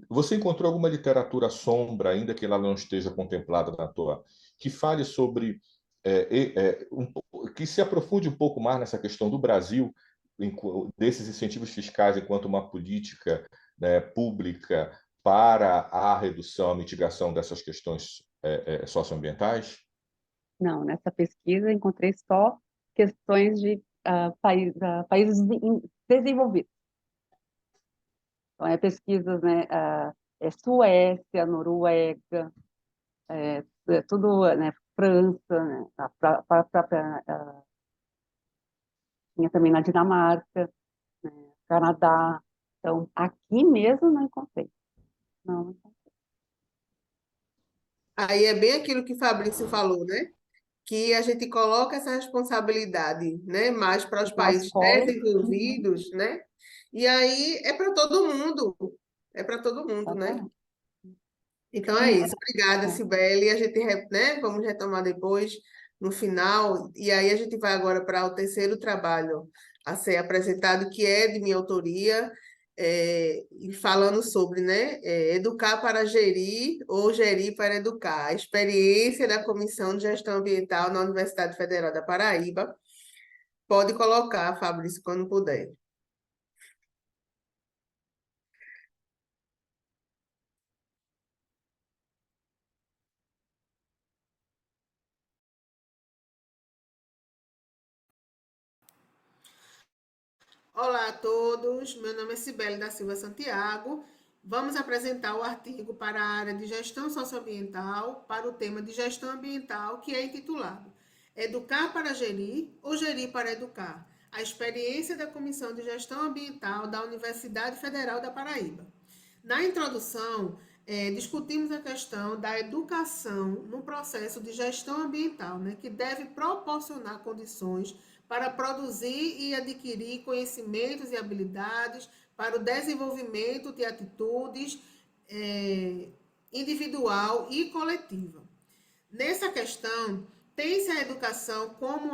Você encontrou alguma literatura sombra, ainda que ela não esteja contemplada na tua, que fale sobre, que se aprofunde um pouco mais nessa questão do Brasil, desses incentivos fiscais enquanto uma política, né, pública para a redução, a mitigação dessas questões socioambientais? Não, nessa pesquisa encontrei só questões de países desenvolvidos. Então, pesquisas, né, Suécia, Noruega, tudo, né, França, né, a própria, tinha também na Dinamarca, né, Canadá. Então, aqui mesmo não encontrei. Não. Aí é bem aquilo que Fabrício falou, né? Que a gente coloca essa responsabilidade, né, mais para os Então, as países escolas, desenvolvidos, né? E aí é para todo mundo, né? Então é isso. Obrigada, Cibele. A gente, né, vamos retomar depois, no final, e aí a gente vai agora para o terceiro trabalho a ser apresentado, que é de minha autoria, e falando sobre, né, educar para gerir ou gerir para educar, a experiência da Comissão de Gestão Ambiental na Universidade Federal da Paraíba. Pode colocar, Fabrício, quando puder. Olá a todos, meu nome é Cibele da Silva Santiago. Vamos apresentar o artigo para a área de gestão socioambiental, para o tema de gestão ambiental, que é intitulado Educar para gerir ou gerir para educar? A experiência da Comissão de Gestão Ambiental da Universidade Federal da Paraíba. Na introdução, discutimos a questão da educação no processo de gestão ambiental, né, que deve proporcionar condições para produzir e adquirir conhecimentos e habilidades para o desenvolvimento de atitudes individual e coletiva. Nessa questão, tem-se a educação como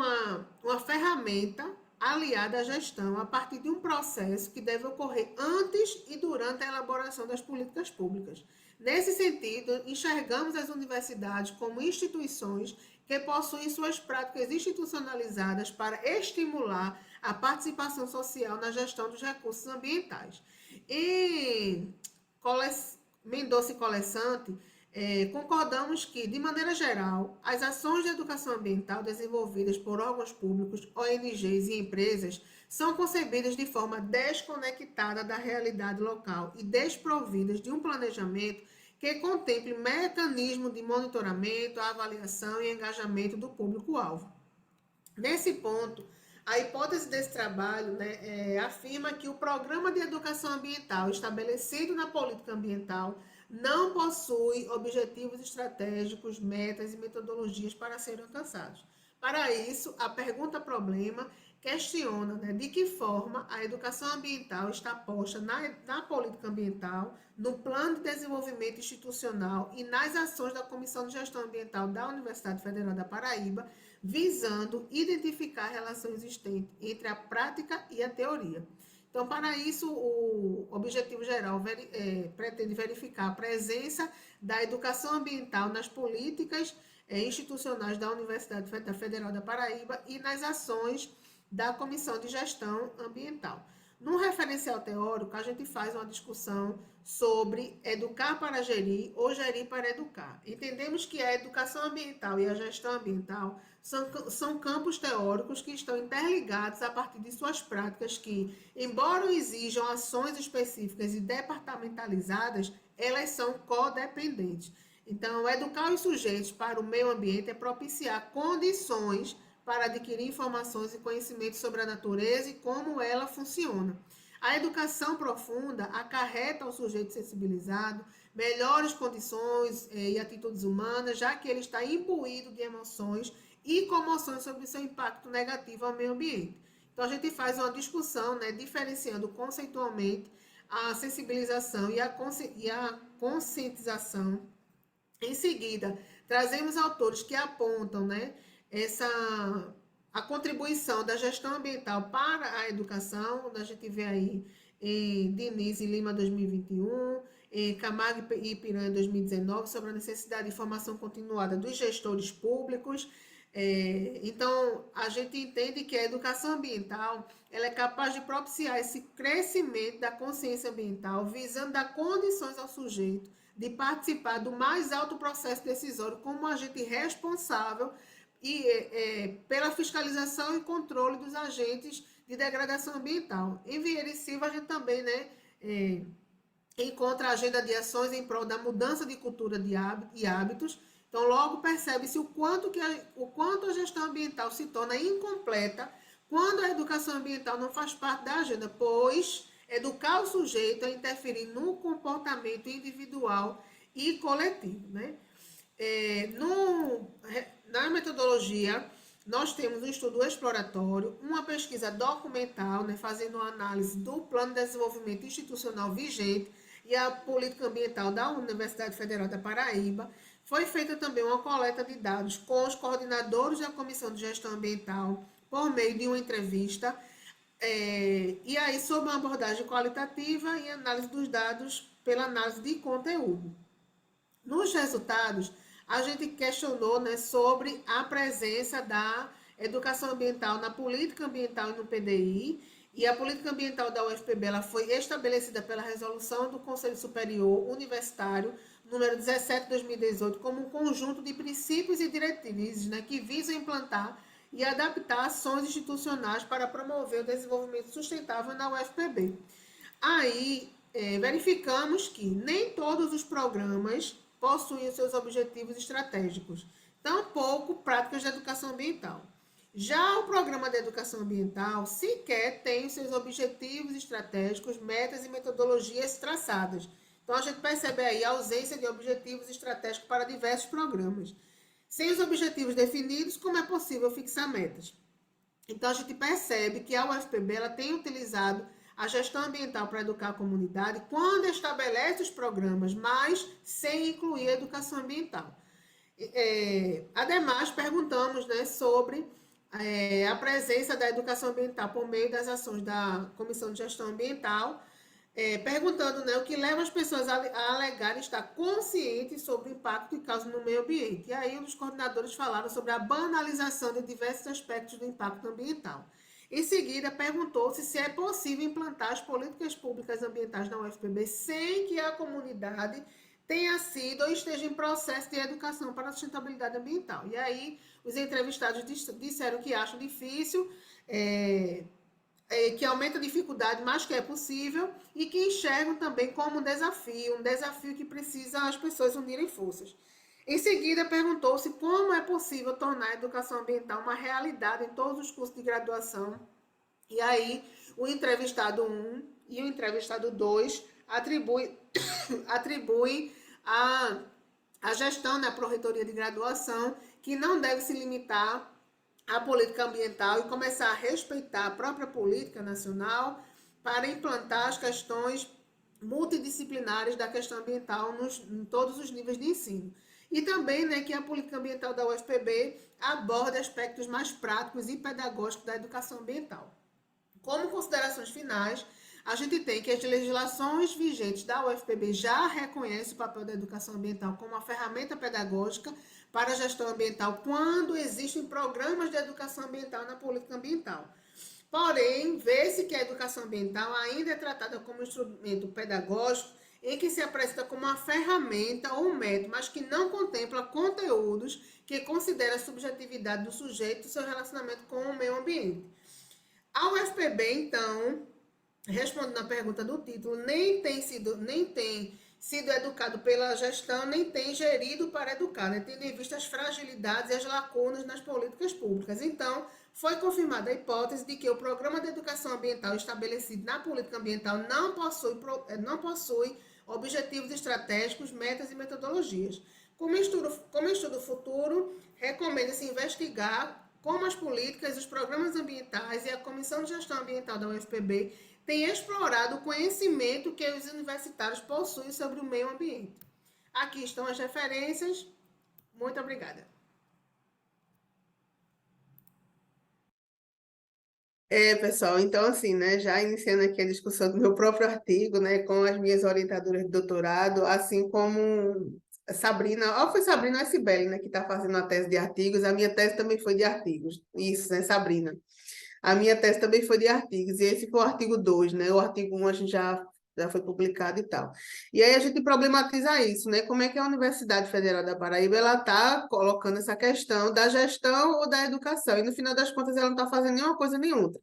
uma ferramenta aliada à gestão, a partir de um processo que deve ocorrer antes e durante a elaboração das políticas públicas. Nesse sentido, enxergamos as universidades como instituições que possuem suas práticas institucionalizadas para estimular a participação social na gestão dos recursos ambientais. Em Mendonça e Colessante, concordamos que, de maneira geral, as ações de educação ambiental desenvolvidas por órgãos públicos, ONGs e empresas são concebidas de forma desconectada da realidade local e desprovidas de um planejamento que contemple mecanismo de monitoramento, avaliação e engajamento do público-alvo. Nesse ponto, a hipótese desse trabalho, né, afirma que o programa de educação ambiental estabelecido na política ambiental não possui objetivos estratégicos, metas e metodologias para serem alcançados. Para isso, a pergunta-problema questiona, né, de que forma a educação ambiental está posta na política ambiental, no plano de desenvolvimento institucional e nas ações da Comissão de Gestão Ambiental da Universidade Federal da Paraíba, visando identificar a relação existente entre a prática e a teoria. Então, para isso, o objetivo geral pretende verificar a presença da educação ambiental nas políticas institucionais da Universidade Federal da Paraíba e nas ações da Comissão de Gestão Ambiental. No referencial teórico, a gente faz uma discussão sobre educar para gerir ou gerir para educar. Entendemos que a educação ambiental e a gestão ambiental são campos teóricos que estão interligados a partir de suas práticas que, embora exijam ações específicas e departamentalizadas, elas são codependentes. Então, educar os sujeitos para o meio ambiente é propiciar condições para adquirir informações e conhecimentos sobre a natureza e como ela funciona. A educação profunda acarreta ao sujeito sensibilizado melhores condições e atitudes humanas, já que ele está imbuído de emoções e comoções sobre seu impacto negativo ao meio ambiente. Então, a gente faz uma discussão, né, diferenciando conceitualmente a sensibilização e a conscientização. Em seguida, trazemos autores que apontam, né, a contribuição da gestão ambiental para a educação, onde a gente vê aí em Diniz e Lima 2021, em Camargo e Piranha 2019, sobre a necessidade de formação continuada dos gestores públicos. Então, a gente entende que a educação ambiental ela é capaz de propiciar esse crescimento da consciência ambiental, visando dar condições ao sujeito de participar do mais alto processo decisório como agente responsável pela fiscalização e controle dos agentes de degradação ambiental. Em via de cima, a gente também, né, encontra a agenda de ações em prol da mudança de cultura e hábitos. Então, logo percebe-se o quanto a gestão ambiental se torna incompleta quando a educação ambiental não faz parte da agenda, pois educar o sujeito é interferir no comportamento individual e coletivo, né? Na metodologia, nós temos um estudo exploratório, uma pesquisa documental, né, fazendo uma análise do plano de desenvolvimento institucional vigente e a política ambiental da Universidade Federal da Paraíba. Foi feita também uma coleta de dados com os coordenadores da Comissão de Gestão Ambiental por meio de uma entrevista, e aí sob uma abordagem qualitativa e análise dos dados pela análise de conteúdo. Nos resultados, a gente questionou, né, sobre a presença da educação ambiental na política ambiental e no PDI, e a política ambiental da UFPB ela foi estabelecida pela resolução do Conselho Superior Universitário, número 17 de 2018, como um conjunto de princípios e diretrizes, né, que visam implantar e adaptar ações institucionais para promover o desenvolvimento sustentável na UFPB. Aí, verificamos que nem todos os programas possuem os seus objetivos estratégicos, tampouco práticas de educação ambiental. Já o programa de educação ambiental sequer tem os seus objetivos estratégicos, metas e metodologias traçadas. Então, a gente percebe aí a ausência de objetivos estratégicos para diversos programas. Sem os objetivos definidos, como é possível fixar metas? Então, a gente percebe que a UFPB ela tem utilizado a gestão ambiental para educar a comunidade quando estabelece os programas, mas sem incluir a educação ambiental. Ademais, perguntamos, né, sobre a presença da educação ambiental por meio das ações da Comissão de Gestão Ambiental, perguntando, né, o que leva as pessoas a alegarem estar conscientes sobre o impacto que causa no meio ambiente. E aí, um dos coordenadores falaram sobre a banalização de diversos aspectos do impacto ambiental. Em seguida, perguntou-se se é possível implantar as políticas públicas ambientais na UFPB sem que a comunidade tenha sido ou esteja em processo de educação para a sustentabilidade ambiental. E aí, os entrevistados disseram que acham difícil, que aumenta a dificuldade, mas que é possível, e que enxergam também como um desafio que precisa as pessoas unirem forças. Em seguida, perguntou-se como é possível tornar a educação ambiental uma realidade em todos os cursos de graduação. E aí, o entrevistado 1 e o entrevistado 2 atribui a gestão da Pró-Reitoria de Graduação, que não deve se limitar à política ambiental e começar a respeitar a própria política nacional para implantar as questões multidisciplinares da questão ambiental em todos os níveis de ensino. E também, né, que a política ambiental da UFPB aborda aspectos mais práticos e pedagógicos da educação ambiental. Como considerações finais, a gente tem que as legislações vigentes da UFPB já reconhecem o papel da educação ambiental como uma ferramenta pedagógica para a gestão ambiental quando existem programas de educação ambiental na política ambiental. Porém, vê-se que a educação ambiental ainda é tratada como um instrumento pedagógico em que se apresenta como uma ferramenta ou um método, mas que não contempla conteúdos que considera a subjetividade do sujeito e seu relacionamento com o meio ambiente. A UFPB, então, respondendo à pergunta do título, nem tem sido educado pela gestão, nem tem gerido para educar, né? Tendo em vista as fragilidades e as lacunas nas políticas públicas. Então, foi confirmada a hipótese de que o programa de educação ambiental estabelecido na política ambiental não possui objetivos estratégicos, metas e metodologias. Como estudo futuro, recomenda-se investigar como as políticas, os programas ambientais e a Comissão de Gestão Ambiental da UFPB têm explorado o conhecimento que os universitários possuem sobre o meio ambiente. Aqui estão as referências. Muito obrigada. Pessoal, então assim, né, já iniciando aqui a discussão do meu próprio artigo, né, com as minhas orientadoras de doutorado, assim como Sabrina, foi Sabrina ou Sibeli, né, que está fazendo a tese de artigos, a minha tese também foi de artigos, isso, né, Sabrina? A minha tese também foi de artigos, e esse foi o artigo 2, né, o artigo 1 a gente já foi publicado e tal. E aí a gente problematiza isso, né, como é que a Universidade Federal da Paraíba, ela está colocando essa questão da gestão ou da educação, e no final das contas ela não está fazendo nenhuma coisa nem outra.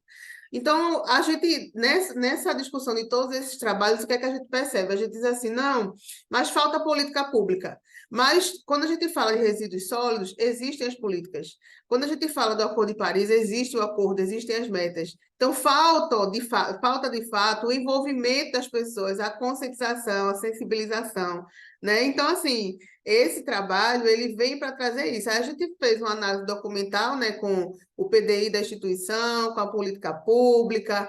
Então, a gente, nessa discussão de todos esses trabalhos, o que é que a gente percebe? A gente diz assim, não, mas falta política pública. Mas, quando a gente fala de resíduos sólidos, existem as políticas. Quando a gente fala do Acordo de Paris, existe o acordo, existem as metas. Então, falta de fato o envolvimento das pessoas, a conscientização, a sensibilização, né? Então, assim, esse trabalho, ele vem para trazer isso. Aí a gente fez uma análise documental, né, com o PDI da instituição, com a política pública,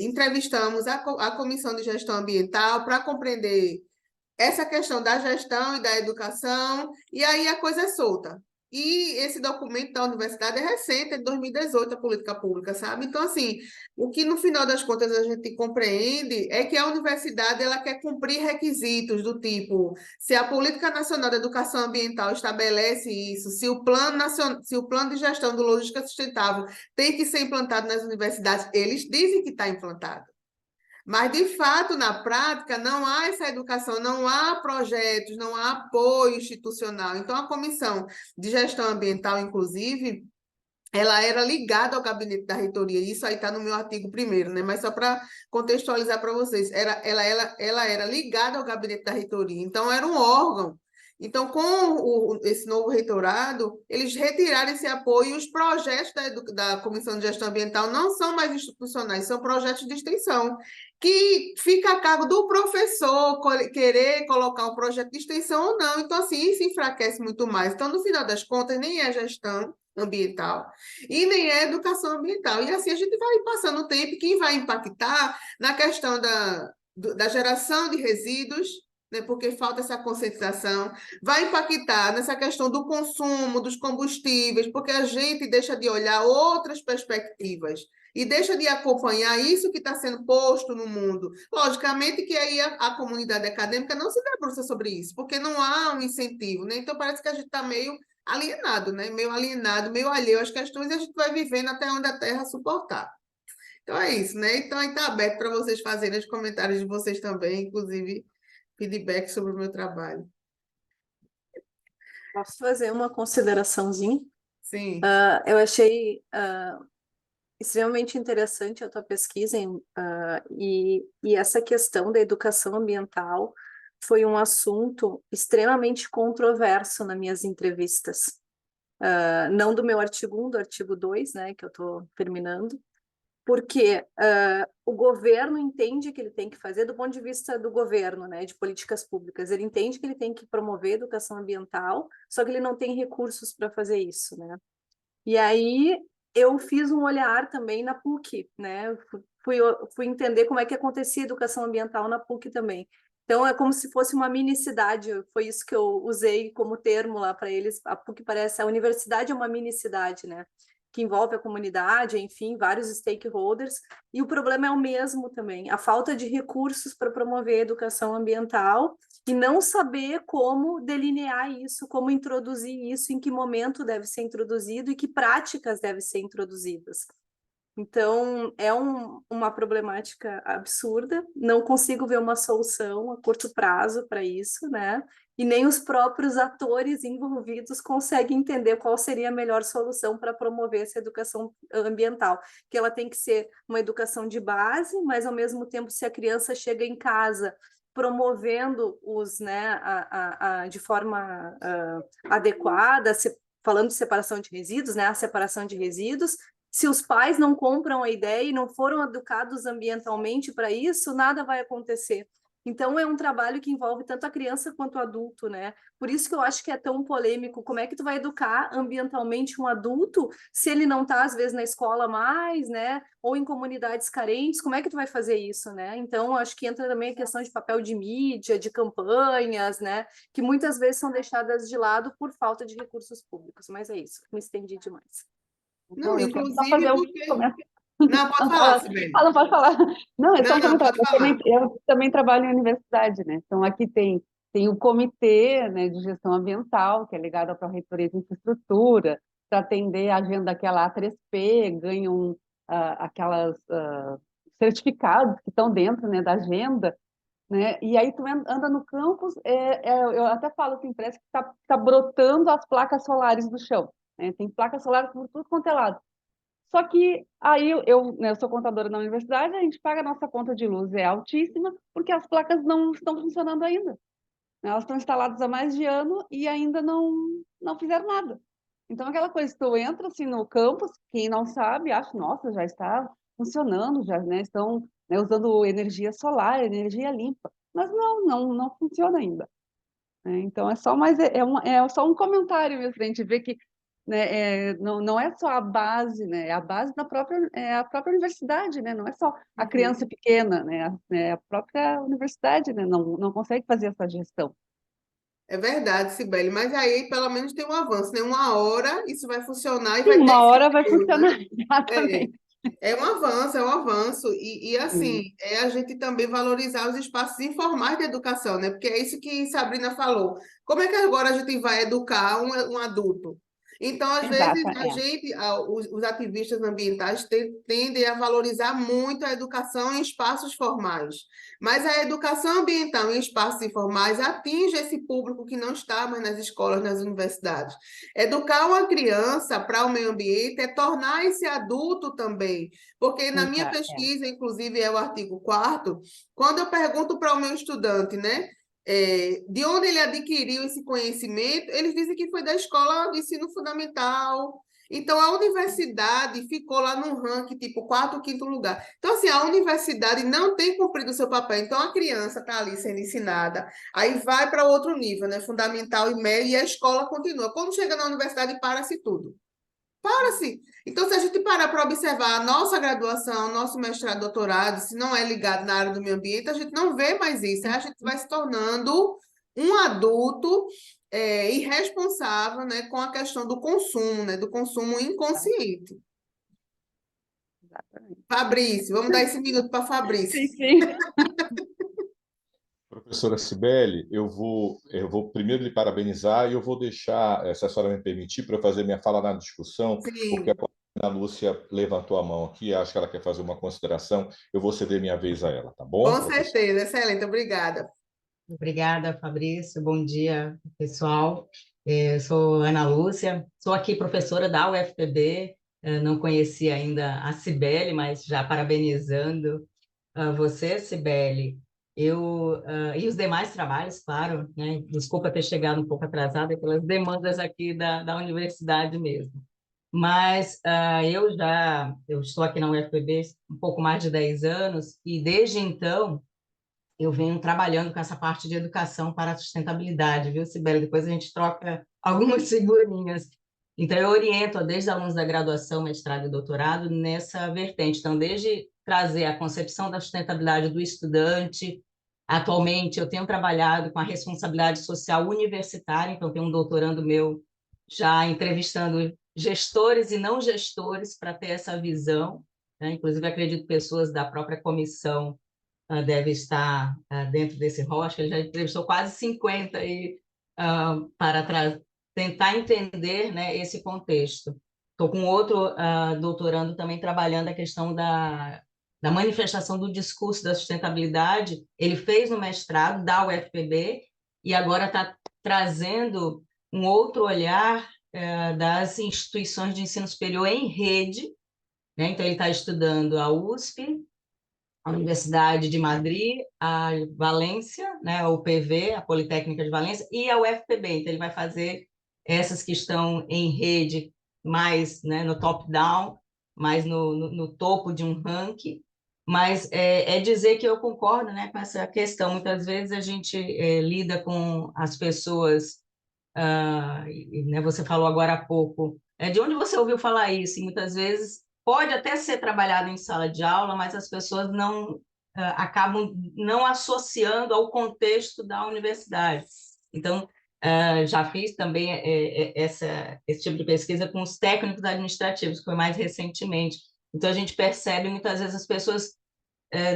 entrevistamos a Comissão de Gestão Ambiental para compreender essa questão da gestão e da educação, e aí a coisa é solta. E esse documento da universidade é recente, é de 2018, a política pública, sabe? Então, assim, o que no final das contas a gente compreende é que a universidade ela quer cumprir requisitos do tipo, se a Política Nacional de Educação Ambiental estabelece isso, se o plano de gestão do logística sustentável tem que ser implantado nas universidades, eles dizem que está implantado. Mas, de fato, na prática, não há essa educação, não há projetos, não há apoio institucional. Então, a Comissão de Gestão Ambiental, inclusive, ela era ligada ao gabinete da reitoria. Isso aí está no meu artigo primeiro, né? Mas só para contextualizar para vocês, ela era ligada ao gabinete da reitoria. Então, era um órgão. Então, com esse novo reitorado, eles retiraram esse apoio e os projetos da Comissão de Gestão Ambiental não são mais institucionais, são projetos de extensão, que fica a cargo do professor querer colocar um projeto de extensão ou não. Então, assim, isso enfraquece muito mais. Então, no final das contas, nem é gestão ambiental e nem é educação ambiental. E assim a gente vai passando o tempo, quem vai impactar na questão da geração de resíduos, né, porque falta essa conscientização, vai impactar nessa questão do consumo dos combustíveis, porque a gente deixa de olhar outras perspectivas e deixa de acompanhar isso que está sendo posto no mundo. Logicamente que aí a comunidade acadêmica não se debruça sobre isso, porque não há um incentivo, né? Então parece que a gente está meio alienado, né? Meio alienado, meio alheio às questões, e a gente vai vivendo até onde a Terra suportar. Então é isso, né? Então aí está aberto para vocês fazerem os comentários de vocês também, inclusive feedback sobre o meu trabalho. Posso fazer uma consideraçãozinha? Sim. Eu achei extremamente interessante a tua pesquisa e essa questão da educação ambiental foi um assunto extremamente controverso nas minhas entrevistas. Não do meu artigo 1, do artigo 2, né, que eu estou terminando, porque o governo entende que ele tem que fazer, do ponto de vista do governo, né, de políticas públicas, ele entende que ele tem que promover a educação ambiental, só que ele não tem recursos para fazer isso, né? E aí eu fiz um olhar também na PUC, né? Fui entender como é que acontecia a educação ambiental na PUC também. Então é como se fosse uma mini cidade, foi isso que eu usei como termo lá para eles. A PUC parece, a universidade é uma mini cidade, né? Que envolve a comunidade, enfim, vários stakeholders, e o problema é o mesmo também, a falta de recursos para promover a educação ambiental e não saber como delinear isso, como introduzir isso, em que momento deve ser introduzido e que práticas devem ser introduzidas. Então, é uma problemática absurda, não consigo ver uma solução a curto prazo para isso, né? E nem os próprios atores envolvidos conseguem entender qual seria a melhor solução para promover essa educação ambiental, que ela tem que ser uma educação de base, mas ao mesmo tempo, se a criança chega em casa promovendo os, né, de forma adequada, falando de separação de resíduos, né, a separação de resíduos, se os pais não compram a ideia e não foram educados ambientalmente para isso, nada vai acontecer. Então, é um trabalho que envolve tanto a criança quanto o adulto, né? Por isso que eu acho que é tão polêmico. Como é que tu vai educar ambientalmente um adulto se ele não está, às vezes, na escola mais, né? Ou em comunidades carentes? Como é que tu vai fazer isso, né? Então, acho que entra também a questão de papel de mídia, de campanhas, né? Que muitas vezes são deixadas de lado por falta de recursos públicos. Mas é isso, me estendi demais. Não, Eu quero só inclusive fazer um porque... comentário. Não, pode falar, Sibeli. Não pode falar. Não, é só um Não, comentário. pode falar. Eu também trabalho em universidade, né? Então, aqui tem o comitê, né, de gestão ambiental, que é ligado à Pró-Reitoria de Infraestrutura, para atender a agenda daquela A3P, ganham aquelas certificados que estão dentro, né, da agenda, né? E aí tu anda no campus, eu até falo assim, parece que tá brotando as placas solares do chão, né? Tem placas solares por tudo quanto é lado. Só que aí né, eu sou contadora na universidade, a gente paga a nossa conta de luz, é altíssima, porque as placas não estão funcionando ainda, né? Elas estão instaladas há mais de ano e ainda não fizeram nada. Então, aquela coisa, tu entra assim no campus, quem não sabe, acha, nossa, já está funcionando, já, né, estão, né, usando energia solar, energia limpa. Mas não funciona ainda, né? Então, é só um comentário mesmo, para a gente ver que, né, não é só a base, né, é a base da a própria universidade, né, não é só a criança pequena, né, a própria universidade, né, não consegue fazer essa gestão. É verdade, Sibeli, mas aí pelo menos tem um avanço, né? Uma hora isso vai funcionar e Sim, vai ter uma hora vai incentivo, né? funcionar, exatamente. É um avanço, é um avanço. E assim, é a gente também valorizar os espaços informais de educação, né? Porque é isso que Sabrina falou. Como é que agora a gente vai educar um adulto? Então, às vezes, os ativistas ambientais tendem a valorizar muito a educação em espaços formais. Mas a educação ambiental em espaços informais atinge esse público que não está mais nas escolas, nas universidades. Educar uma criança para o meio ambiente é tornar esse adulto também. Porque na minha pesquisa, inclusive, é o artigo 4º, quando eu pergunto para o meu estudante, né? De onde ele adquiriu esse conhecimento, eles dizem que foi da escola de ensino fundamental. Então, a universidade ficou lá no ranking, tipo, 4º, 5º lugar. Então, assim, a universidade não tem cumprido o seu papel. Então, a criança está ali sendo ensinada, aí vai para outro nível, né? Fundamental e médio, e a escola continua. Quando chega na universidade, para-se tudo. Para-se. Então, se a gente parar para observar a nossa graduação, nosso mestrado, doutorado, se não é ligado na área do meio ambiente, a gente não vê mais isso. A gente vai se tornando um adulto irresponsável, né, com a questão do consumo, né, do consumo inconsciente. Exatamente. Fabrício, vamos dar esse minuto para Fabrício. Sim. Professora Cibele, eu vou primeiro lhe parabenizar e eu vou deixar, se a senhora me permitir, para eu fazer minha fala na discussão, porque a Ana Lúcia levantou a mão aqui, acho que ela quer fazer uma consideração, eu vou ceder minha vez a ela, tá bom? Com certeza, excelente, obrigada. Obrigada, Fabrício. Bom dia, pessoal. Eu sou Ana Lúcia, sou aqui professora da UFPB, não conheci ainda a Cibele, mas já parabenizando você, Cibele, E os demais trabalhos, claro, né? Desculpa ter chegado um pouco atrasada pelas demandas aqui da universidade mesmo. Mas eu estou aqui na UFPB um pouco mais de 10 anos e desde então eu venho trabalhando com essa parte de educação para a sustentabilidade, viu, Sibeli? Depois a gente troca algumas figurinhas. Então, eu oriento desde alunos da graduação, mestrado e doutorado nessa vertente. Então, desde trazer a concepção da sustentabilidade do estudante. Atualmente, eu tenho trabalhado com a responsabilidade social universitária, então, tem um doutorando meu já entrevistando gestores e não gestores para ter essa visão, né? Inclusive, acredito pessoas da própria comissão deve estar dentro desse rol. Acho que ele já entrevistou quase 50 aí, para tentar entender, né, esse contexto. Estou com outro doutorando também trabalhando a questão da manifestação do discurso da sustentabilidade. Ele fez no mestrado da UFPB e agora está trazendo um outro olhar das instituições de ensino superior em rede, né? Então, ele está estudando a USP, a Universidade de Madrid, a Valência, né, a UPV, a Politécnica de Valência, e a UFPB. Então, ele vai fazer essas que estão em rede, mais, né, no top-down, mais no topo de um ranking. Mas é dizer que eu concordo, né, com essa questão. Muitas vezes a gente lida com as pessoas, né, você falou agora há pouco, de onde você ouviu falar isso? E muitas vezes pode até ser trabalhado em sala de aula, mas as pessoas não acabam não associando ao contexto da universidade. Então, já fiz também esse tipo de pesquisa com os técnicos administrativos, que foi mais recentemente. Então, a gente percebe muitas vezes as pessoas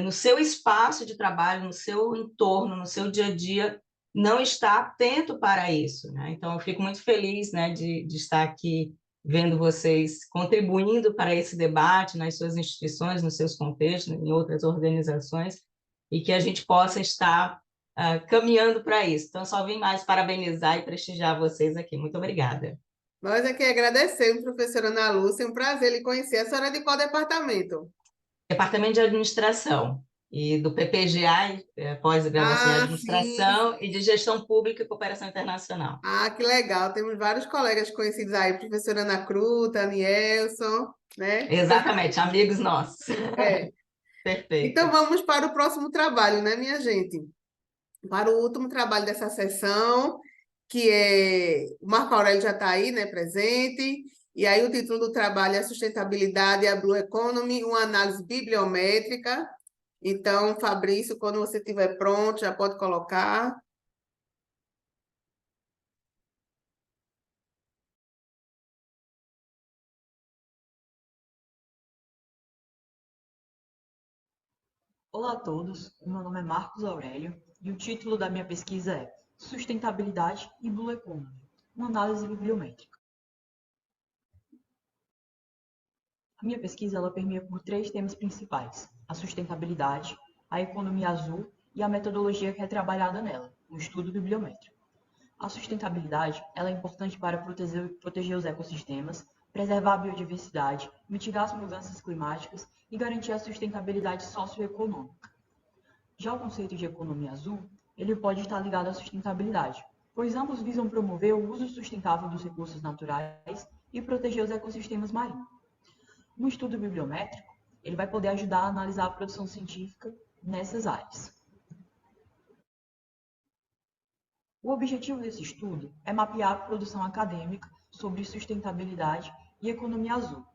no seu espaço de trabalho, no seu entorno, no seu dia a dia, não está atento para isso, né? Então, eu fico muito feliz, né, de estar aqui vendo vocês contribuindo para esse debate nas suas instituições, nos seus contextos, em outras organizações, e que a gente possa estar caminhando para isso. Então, só vim mais parabenizar e prestigiar vocês aqui. Muito obrigada. Nós aqui agradecemos, professora Ana Lúcia, é um prazer lhe conhecer. A senhora é de qual departamento? Departamento de Administração e do PPGA, pós-graduação em Ah, Administração sim. e de Gestão Pública e Cooperação Internacional. Ah, que legal. Temos vários colegas conhecidos aí, professora Ana Cruta, Nielson, né? Exatamente, amigos nossos. É. Então Perfeito. vamos para o próximo trabalho, né, minha gente? Para o último trabalho dessa sessão, que o Marco Aurélio já está aí, né, presente. E aí o título do trabalho é Sustentabilidade e a Blue Economy, uma análise bibliométrica. Então, Fabrício, quando você estiver pronto, já pode colocar. Olá a todos, meu nome é Marcos Aurélio e o título da minha pesquisa é Sustentabilidade e Blue Economy, uma análise bibliométrica. A minha pesquisa ela permeia por 3 temas principais: a sustentabilidade, a economia azul e a metodologia que é trabalhada nela, o estudo bibliométrico. A sustentabilidade ela é importante para proteger os ecossistemas, preservar a biodiversidade, mitigar as mudanças climáticas e garantir a sustentabilidade socioeconômica. Já o conceito de economia azul, ele pode estar ligado à sustentabilidade, pois ambos visam promover o uso sustentável dos recursos naturais e proteger os ecossistemas marinhos. No estudo bibliométrico, ele vai poder ajudar a analisar a produção científica nessas áreas. O objetivo desse estudo é mapear a produção acadêmica sobre sustentabilidade e economia azul,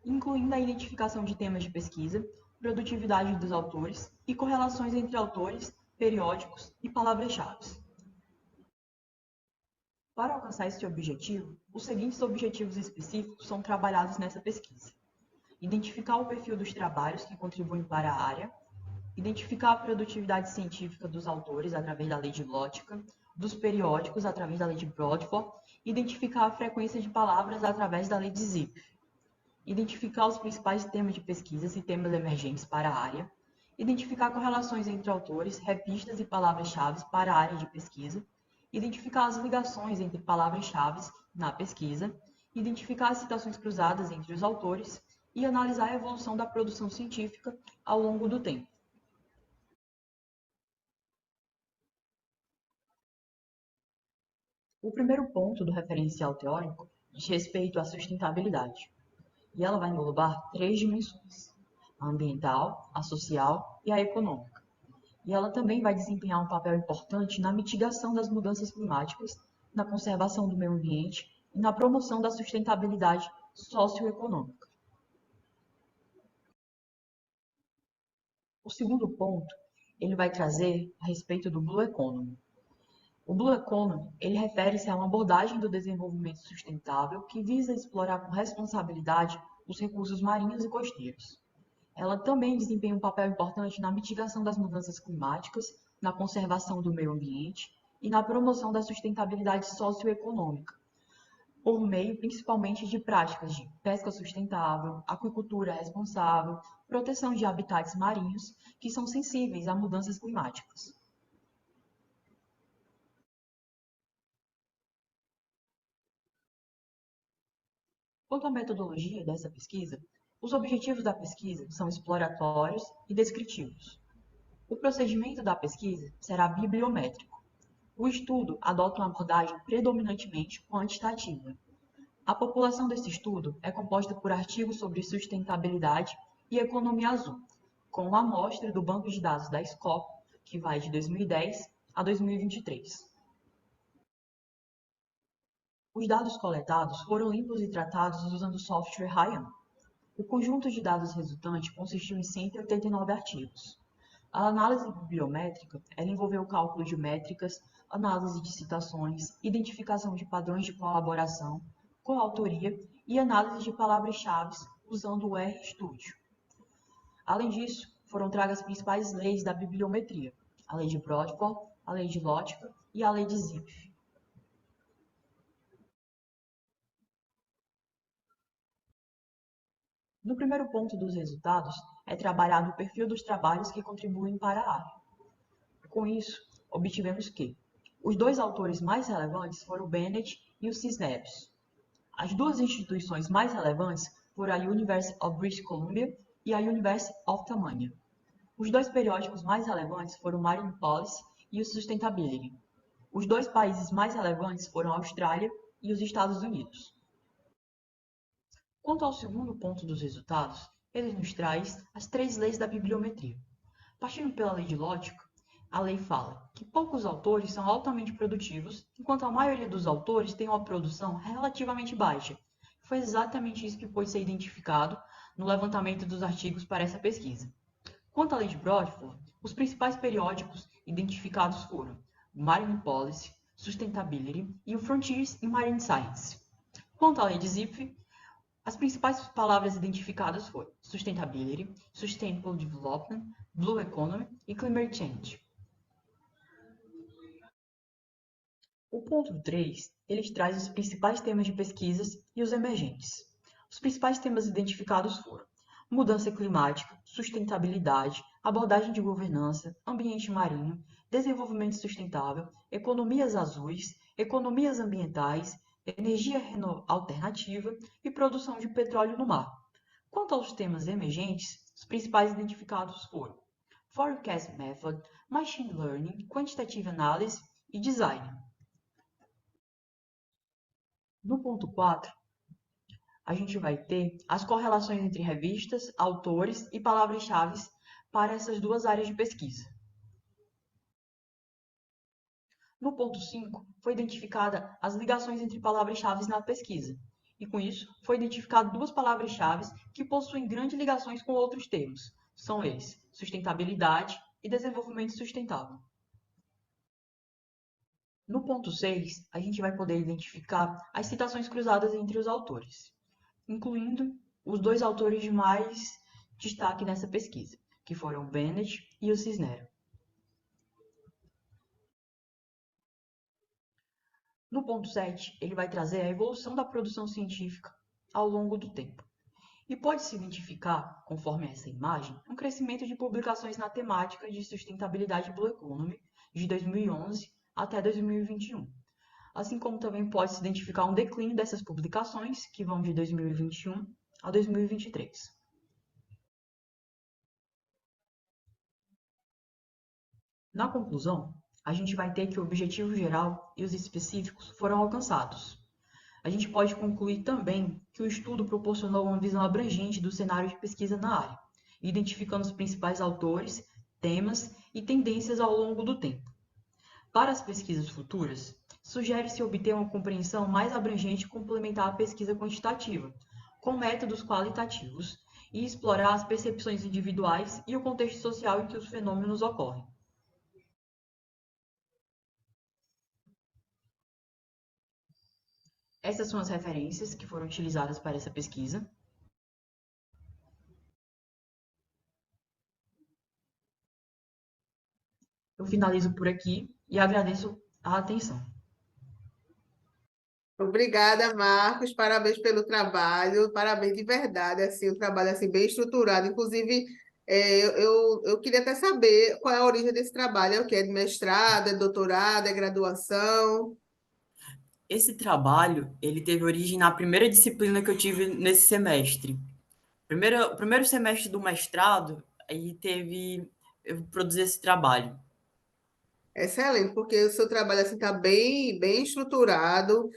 incluindo a identificação de temas de pesquisa, produtividade dos autores e correlações entre autores, periódicos e palavras-chave. Para alcançar esse objetivo, os seguintes objetivos específicos são trabalhados nessa pesquisa: identificar o perfil dos trabalhos que contribuem para a área, identificar a produtividade científica dos autores através da lei de Lótica, dos periódicos através da lei de Brodford, identificar a frequência de palavras através da lei de Zipf, identificar os principais temas de pesquisa e temas emergentes para a área, identificar correlações entre autores, repistas e palavras-chave para a área de pesquisa, identificar as ligações entre palavras-chave na pesquisa, identificar as citações cruzadas entre os autores e analisar a evolução da produção científica ao longo do tempo. O primeiro ponto do referencial teórico diz respeito à sustentabilidade, e ela vai englobar 3 dimensões: a ambiental, a social e a econômica. E ela também vai desempenhar um papel importante na mitigação das mudanças climáticas, na conservação do meio ambiente e na promoção da sustentabilidade socioeconômica. O segundo ponto, ele vai trazer a respeito do Blue Economy. O Blue Economy, ele refere-se a uma abordagem do desenvolvimento sustentável que visa explorar com responsabilidade os recursos marinhos e costeiros. Ela também desempenha um papel importante na mitigação das mudanças climáticas, na conservação do meio ambiente e na promoção da sustentabilidade socioeconômica, por meio principalmente de práticas de pesca sustentável, aquicultura responsável, proteção de habitats marinhos que são sensíveis a mudanças climáticas. Quanto à metodologia dessa pesquisa, os objetivos da pesquisa são exploratórios e descritivos. O procedimento da pesquisa será bibliométrico. O estudo adota uma abordagem predominantemente quantitativa. A população desse estudo é composta por artigos sobre sustentabilidade e economia azul, com uma amostra do banco de dados da SCOP, que vai de 2010 a 2023. Os dados coletados foram limpos e tratados usando o software Haiyan. O conjunto de dados resultante consistiu em 189 artigos. A análise bibliométrica envolveu o cálculo de métricas, análise de citações, identificação de padrões de colaboração, coautoria e análise de palavras-chave usando o RStudio. Além disso, foram tragas as principais leis da bibliometria: a lei de Brodford, a lei de Lotka e a lei de Zipf. No primeiro ponto dos resultados, é trabalhado o perfil dos trabalhos que contribuem para a área. Com isso, obtivemos que os 2 autores mais relevantes foram o Bennett e o Cisneros. As 2 instituições mais relevantes foram a University of British Columbia e a University of Tasmania. Os 2 periódicos mais relevantes foram o Marine Policy e o Sustainability. Os 2 países mais relevantes foram a Austrália e os Estados Unidos. Quanto ao segundo ponto dos resultados, ele nos traz as 3 leis da bibliometria. Partindo pela lei de Lotka, a lei fala que poucos autores são altamente produtivos, enquanto a maioria dos autores tem uma produção relativamente baixa. Foi exatamente isso que pôde ser identificado no levantamento dos artigos para essa pesquisa. Quanto à lei de Brodford, os principais periódicos identificados foram o Marine Policy, Sustainability e o Frontiers in Marine Science. Quanto à lei de Zipf, as principais palavras identificadas foram Sustainability, Sustainable Development, Blue Economy e Climate Change. O ponto 3, ele traz os principais temas de pesquisas e os emergentes. Os principais temas identificados foram mudança climática, sustentabilidade, abordagem de governança, ambiente marinho, desenvolvimento sustentável, economias azuis, economias ambientais, energia alternativa e produção de petróleo no mar. Quanto aos temas emergentes, os principais identificados foram Forecast Method, Machine Learning, Quantitative Analysis e Design. No ponto 4, a gente vai ter as correlações entre revistas, autores e palavras-chave para essas 2 áreas de pesquisa. No ponto 5, foi identificada as ligações entre palavras-chave na pesquisa, e com isso foi identificado 2 palavras-chave que possuem grandes ligações com outros termos. São eles sustentabilidade e desenvolvimento sustentável. No ponto 6, a gente vai poder identificar as citações cruzadas entre os autores, incluindo os 2 autores de mais destaque nessa pesquisa, que foram o Bennett e o Cisneros. No ponto 7, ele vai trazer a evolução da produção científica ao longo do tempo. E pode-se identificar, conforme essa imagem, um crescimento de publicações na temática de sustentabilidade Blue Economy de 2011 até 2021. Assim como também pode-se identificar um declínio dessas publicações, que vão de 2021 a 2023. Na conclusão, a gente vai ter que o objetivo geral e os específicos foram alcançados. A gente pode concluir também que o estudo proporcionou uma visão abrangente do cenário de pesquisa na área, identificando os principais autores, temas e tendências ao longo do tempo. Para as pesquisas futuras, sugere-se obter uma compreensão mais abrangente e complementar a pesquisa quantitativa, com métodos qualitativos, e explorar as percepções individuais e o contexto social em que os fenômenos ocorrem. Essas são as referências que foram utilizadas para essa pesquisa. Eu finalizo por aqui e agradeço a atenção. Obrigada, Marcos. Parabéns pelo trabalho. Parabéns de verdade, assim, o trabalho assim bem estruturado. Inclusive, eu queria até saber qual é a origem desse trabalho. É o que? É de mestrado, é doutorado, é graduação? Esse trabalho, ele teve origem na primeira disciplina que eu tive nesse semestre. O primeiro semestre do mestrado, aí eu produzi esse trabalho. Excelente, porque o seu trabalho assim está bem estruturado.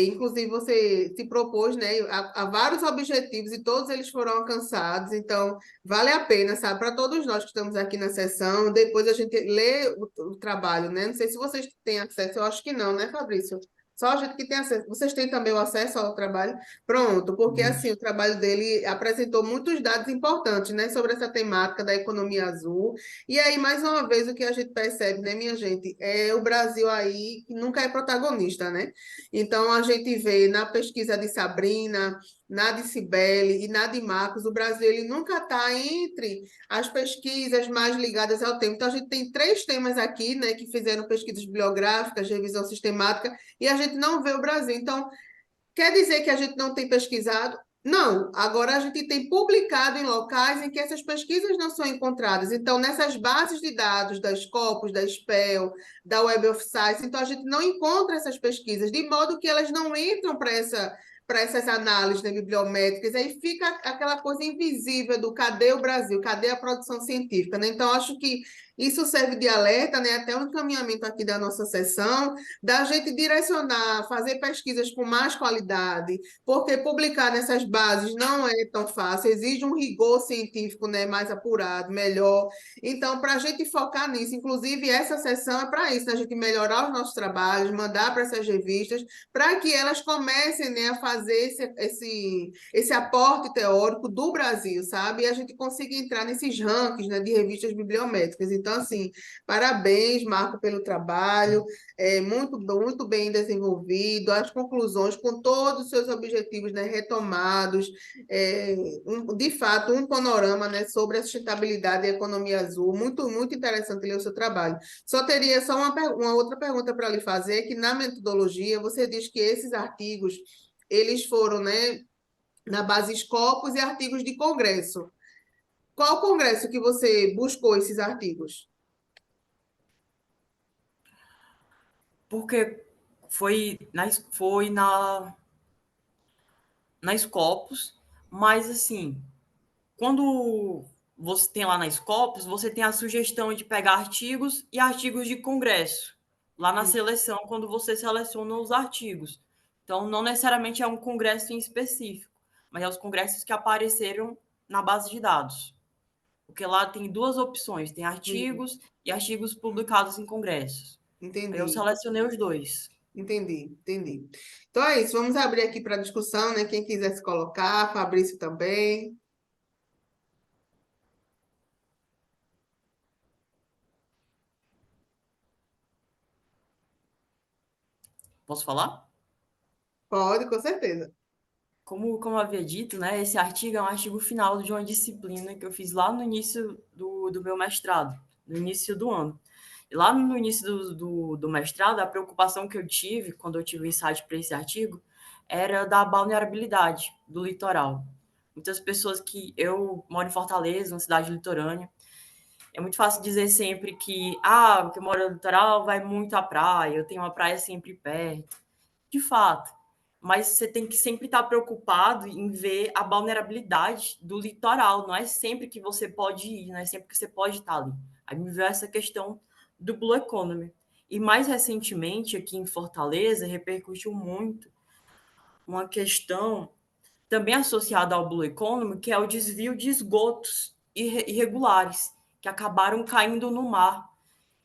Inclusive, você se propôs, né, a vários objetivos e todos eles foram alcançados. Então, vale a pena, sabe, para todos nós que estamos aqui na sessão. Depois a gente lê o trabalho, né? Não sei se vocês têm acesso, eu acho que não, né, Fabrício? Só a gente que tem acesso. Vocês têm também o acesso ao trabalho? Pronto, porque assim, o trabalho dele apresentou muitos dados importantes, né, sobre essa temática da economia azul. E aí, mais uma vez, o que a gente percebe, né, minha gente, é o Brasil aí que nunca é protagonista, né? Então, a gente vê na pesquisa de Sabrina, na de Cibele e na de Marcos, o Brasil ele nunca está entre as pesquisas mais ligadas ao tema. Então, a gente tem 3 temas aqui, né, que fizeram pesquisas bibliográficas, revisão sistemática, e a gente não vê o Brasil. Então, quer dizer que a gente não tem pesquisado? Não, agora a gente tem publicado em locais em que essas pesquisas não são encontradas. Então, nessas bases de dados da Scopus, da SPEL, da Web of Science, então a gente não encontra essas pesquisas, de modo que elas não entram para essas análises, né, bibliométricas, aí fica aquela coisa invisível do cadê o Brasil, cadê a produção científica, né? Então, acho que isso serve de alerta, né, até o encaminhamento aqui da nossa sessão, da gente direcionar, fazer pesquisas com mais qualidade, porque publicar nessas bases não é tão fácil, exige um rigor científico, né, mais apurado, melhor. Então, para a gente focar nisso, inclusive essa sessão é para isso, né, a gente melhorar os nossos trabalhos, mandar para essas revistas, para que elas comecem, né, a fazer esse aporte teórico do Brasil, sabe? E a gente consiga entrar nesses rankings, né, de revistas bibliométricas. Então, assim, parabéns, Marco, pelo trabalho, muito bem desenvolvido, as conclusões com todos os seus objetivos, né, retomados, de fato, um panorama, né, sobre a sustentabilidade e a economia azul, muito interessante ler o seu trabalho. Só teria uma outra pergunta para lhe fazer, que na metodologia você diz que esses artigos, eles foram, né, na base Scopus e artigos de congresso. Qual congresso que você buscou esses artigos? Porque foi na Scopus, mas assim, quando você tem lá na Scopus, você tem a sugestão de pegar artigos e artigos de congresso, lá na seleção, quando você seleciona os artigos. Então, não necessariamente é um congresso em específico, mas é os congressos que apareceram na base de dados. Porque lá tem 2 opções, tem artigos e artigos publicados em congressos. Entendi. Eu selecionei os 2. Entendi. Então é isso, vamos abrir aqui para discussão, né? Quem quiser se colocar, Fabrício também. Posso falar? Pode, com certeza. Como eu havia dito, né, esse artigo é um artigo final de uma disciplina que eu fiz lá no início do meu mestrado, no início do ano. E lá no início do mestrado, a preocupação que eu tive, quando eu tive o insight para esse artigo, era da vulnerabilidade do litoral. Muitas pessoas eu moro em Fortaleza, uma cidade litorânea, é muito fácil dizer sempre que, porque eu moro no litoral, vai muito à praia, eu tenho uma praia sempre perto. De fato, mas você tem que sempre estar preocupado em ver a vulnerabilidade do litoral. Não é sempre que você pode ir, não é sempre que você pode estar ali. Aí me veio essa questão do Blue Economy. E mais recentemente, aqui em Fortaleza, repercutiu muito uma questão também associada ao Blue Economy, que é o desvio de esgotos irregulares, que acabaram caindo no mar.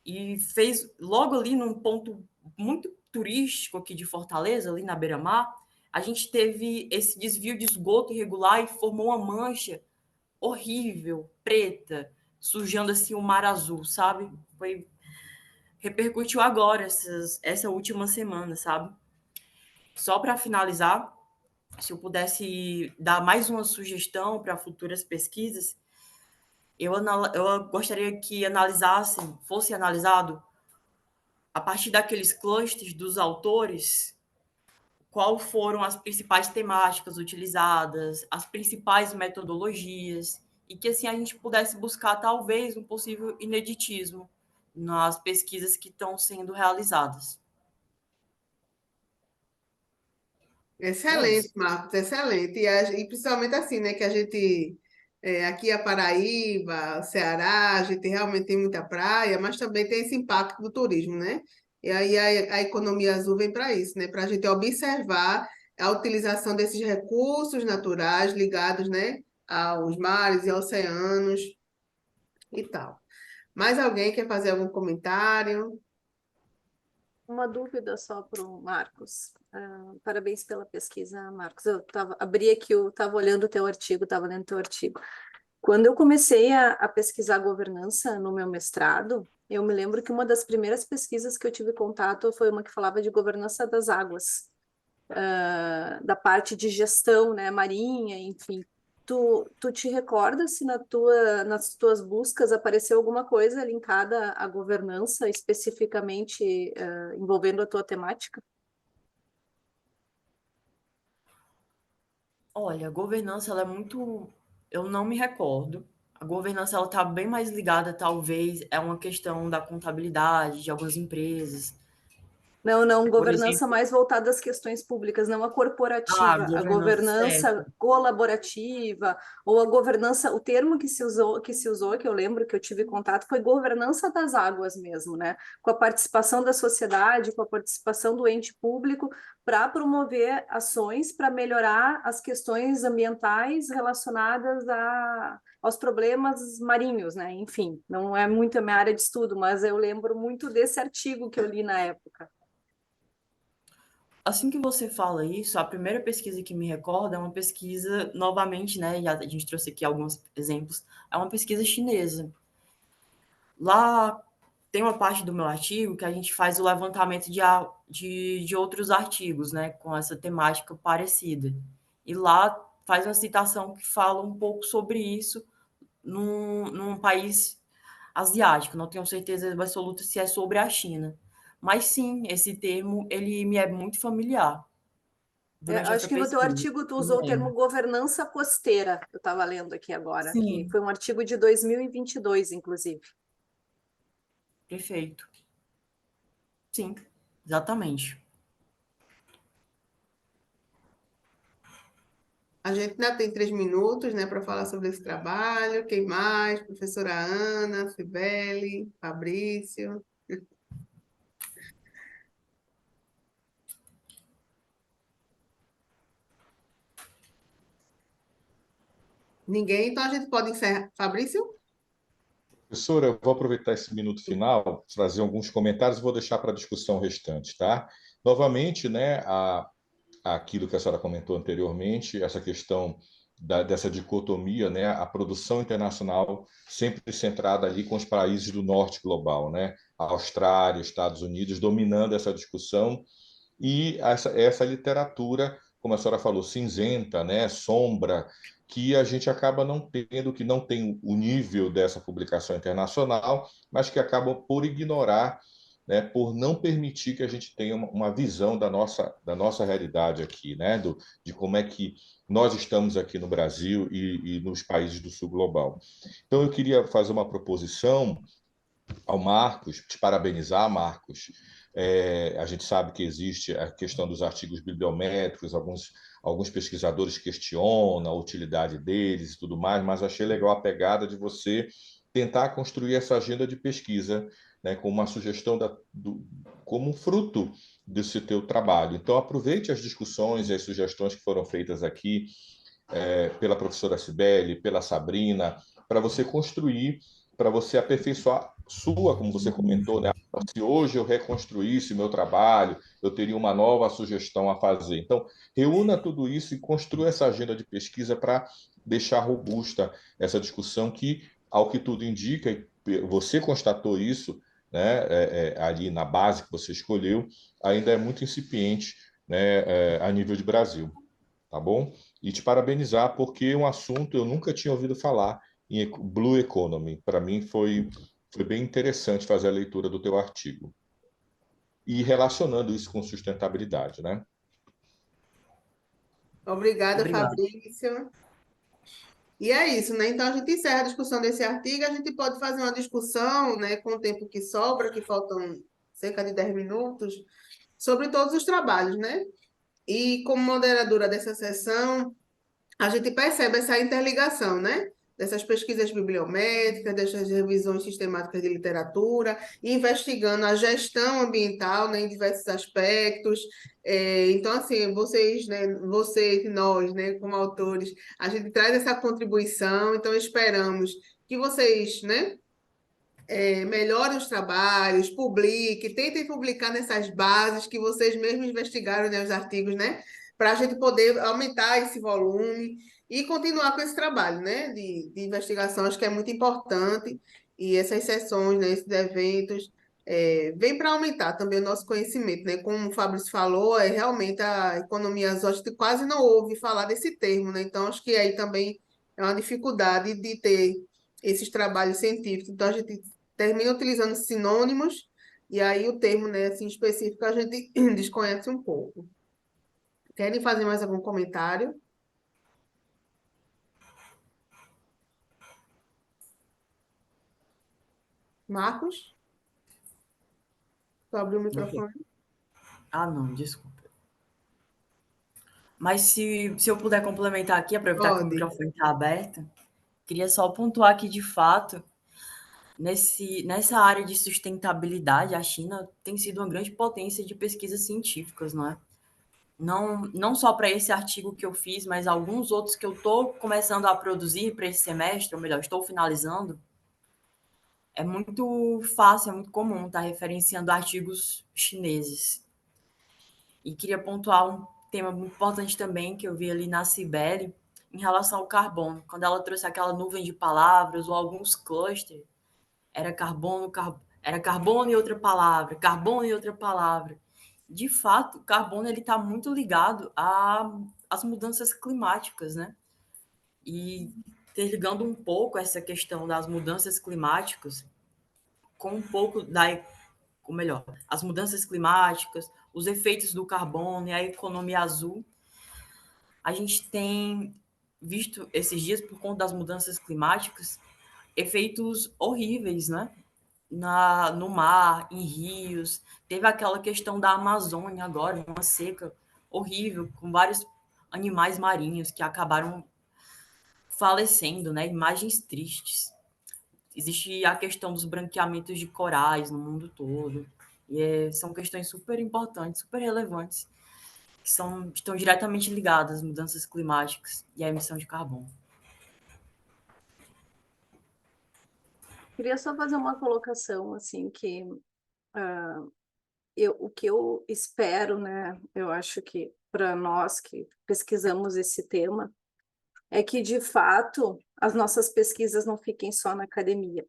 E fez, logo ali num ponto muito turístico aqui de Fortaleza, ali na beira-mar, a gente teve esse desvio de esgoto irregular e formou uma mancha horrível, preta, sujando assim o mar azul, sabe? Repercutiu agora, essa última semana, sabe? Só para finalizar, se eu pudesse dar mais uma sugestão para futuras pesquisas, eu gostaria que fosse analisado, a partir daqueles clusters dos autores, qual foram as principais temáticas utilizadas, as principais metodologias, e que assim a gente pudesse buscar talvez um possível ineditismo nas pesquisas que estão sendo realizadas. Excelente, Marcos, excelente. E principalmente assim, né, que a gente, aqui a Paraíba, o Ceará, a gente realmente tem muita praia, mas também tem esse impacto do turismo, né? E aí a economia azul vem para isso, né? Para a gente observar a utilização desses recursos naturais ligados, né, aos mares e oceanos e tal. Mais alguém quer fazer algum comentário? Uma dúvida só para o Marcos. Parabéns pela pesquisa, Marcos. Abri aqui, estava olhando o teu artigo, estava lendo o teu artigo. Quando eu comecei a pesquisar governança no meu mestrado, eu me lembro que uma das primeiras pesquisas que eu tive contato foi uma que falava de governança das águas, da parte de gestão, né, marinha, enfim. Tu te recorda se nas tuas buscas apareceu alguma coisa linkada à governança, especificamente envolvendo a tua temática? Olha, a governança, ela é muito... Eu não me recordo. A governança, ela está bem mais ligada, talvez, é uma questão da contabilidade de algumas empresas. Não, Por governança exemplo, mais voltada às questões públicas, não a corporativa, a governança, governança certo. colaborativa, ou a governança, o termo que se usou, que eu lembro que eu tive contato, foi governança das águas mesmo, né? Com a participação da sociedade, com a participação do ente público, para promover ações para melhorar as questões ambientais relacionadas aos problemas marinhos, né? Enfim, não é muito a minha área de estudo, mas eu lembro muito desse artigo que eu li na época. Assim que você fala isso, a primeira pesquisa que me recorda é uma pesquisa, novamente, né, e a gente trouxe aqui alguns exemplos, é uma pesquisa chinesa. Lá tem uma parte do meu artigo que a gente faz o levantamento de outros artigos, né, com essa temática parecida. E lá faz uma citação que fala um pouco sobre isso num país asiático. Não tenho certeza absoluta se é sobre a China. Mas sim, esse termo ele me é muito familiar durante Acho essa que no teu pesquisa. artigo tu Eu me usou o termo lembro. governança costeira, eu estava lendo aqui agora, que Sim, foi um artigo de 2022, inclusive. perfeito. Sim, exatamente. A gente ainda tem 3 minutos, né, para falar sobre esse trabalho. Quem mais? Professora Ana, Cibele, Fabrício. Ninguém? Então a gente pode encerrar. Fabrício? Professora, eu vou aproveitar esse minuto final, trazer alguns comentários e vou deixar para a discussão restante, tá? Novamente, né, aquilo que a senhora comentou anteriormente, essa questão dessa dicotomia, né, a produção internacional sempre centrada ali com os países do norte global, né, a Austrália, Estados Unidos, dominando essa discussão e essa literatura, como a senhora falou, cinzenta, né, sombra, que a gente acaba não tendo, que não tem o nível dessa publicação internacional, mas que acabam por ignorar, né, por não permitir que a gente tenha uma visão da nossa realidade aqui, né, de como é que nós estamos aqui no Brasil e nos países do sul global. Então, eu queria fazer uma proposição ao Marcos, te parabenizar, Marcos. A gente sabe que existe a questão dos artigos bibliométricos, alguns pesquisadores questionam a utilidade deles e tudo mais, mas achei legal a pegada de você tentar construir essa agenda de pesquisa né, como uma sugestão como um fruto desse teu trabalho. Então, aproveite as discussões e as sugestões que foram feitas aqui pela professora Cibele, pela Sabrina, para você construir, para você aperfeiçoar como você comentou, né? Se hoje eu reconstruísse o meu trabalho, eu teria uma nova sugestão a fazer. Então, reúna tudo isso e construa essa agenda de pesquisa para deixar robusta essa discussão que, ao que tudo indica, e você constatou isso, né, ali na base que você escolheu, ainda é muito incipiente, né, a nível de Brasil, tá bom? E te parabenizar, porque um assunto eu nunca tinha ouvido falar em Blue Economy. Para mim foi bem interessante fazer a leitura do teu artigo. E relacionando isso com sustentabilidade, né? Obrigada, Obrigado. Fabrício. E é isso, né? Então a gente encerra a discussão desse artigo, a gente pode fazer uma discussão, né, com o tempo que sobra, que faltam cerca de 10 minutos, sobre todos os trabalhos, né? E como moderadora dessa sessão, a gente percebe essa interligação, né? Dessas pesquisas bibliométricas, dessas revisões sistemáticas de literatura, investigando a gestão ambiental, né, em diversos aspectos. Então, assim, vocês, né, nós, né, como autores, a gente traz essa contribuição, então esperamos que vocês, né, melhorem os trabalhos, publiquem, tentem publicar nessas bases que vocês mesmos investigaram, né, os artigos, né, para a gente poder aumentar esse volume e continuar com esse trabalho, né, de investigação. Acho que é muito importante, e essas sessões, né, esses eventos, vêm para aumentar também o nosso conhecimento, né, como o Fabrício falou, realmente a economia azul, a gente quase não ouve falar desse termo, né, então acho que aí também é uma dificuldade de ter esses trabalhos científicos. Então, a gente termina utilizando sinônimos, e aí o termo, né, assim, específico a gente desconhece um pouco. Querem fazer mais algum comentário? Marcos? Tu abriu o microfone? Ah, não, desculpa. Mas se eu puder complementar aqui, aproveitar que o Pode. microfone está aberto, queria só pontuar que, de fato, nessa área de sustentabilidade, a China tem sido uma grande potência de pesquisas científicas, não é? Não só para esse artigo que eu fiz, mas alguns outros que eu estou começando a produzir para esse semestre, ou melhor, estou finalizando. É muito fácil, é muito comum estar referenciando artigos chineses. E queria pontuar um tema muito importante também que eu vi ali na Cibele, em relação ao carbono. Quando ela trouxe aquela nuvem de palavras ou alguns clusters, era carbono e outra palavra, carbono e outra palavra. De fato, o carbono está muito ligado às mudanças climáticas, né? E interligando um pouco essa questão das mudanças climáticas com um pouco ou melhor, as mudanças climáticas, os efeitos do carbono e a economia azul, a gente tem visto esses dias, por conta das mudanças climáticas, efeitos horríveis, né? No mar, em rios. Teve aquela questão da Amazônia agora, uma seca horrível, com vários animais marinhos que acabaram falecendo, né? Imagens tristes. Existe a questão dos branqueamentos de corais no mundo todo. E são questões super importantes, super relevantes, que estão diretamente ligadas às mudanças climáticas e à emissão de carbono. Queria só fazer uma colocação, assim, que o que eu espero, né, eu acho que para nós que pesquisamos esse tema, é que, de fato, as nossas pesquisas não fiquem só na academia.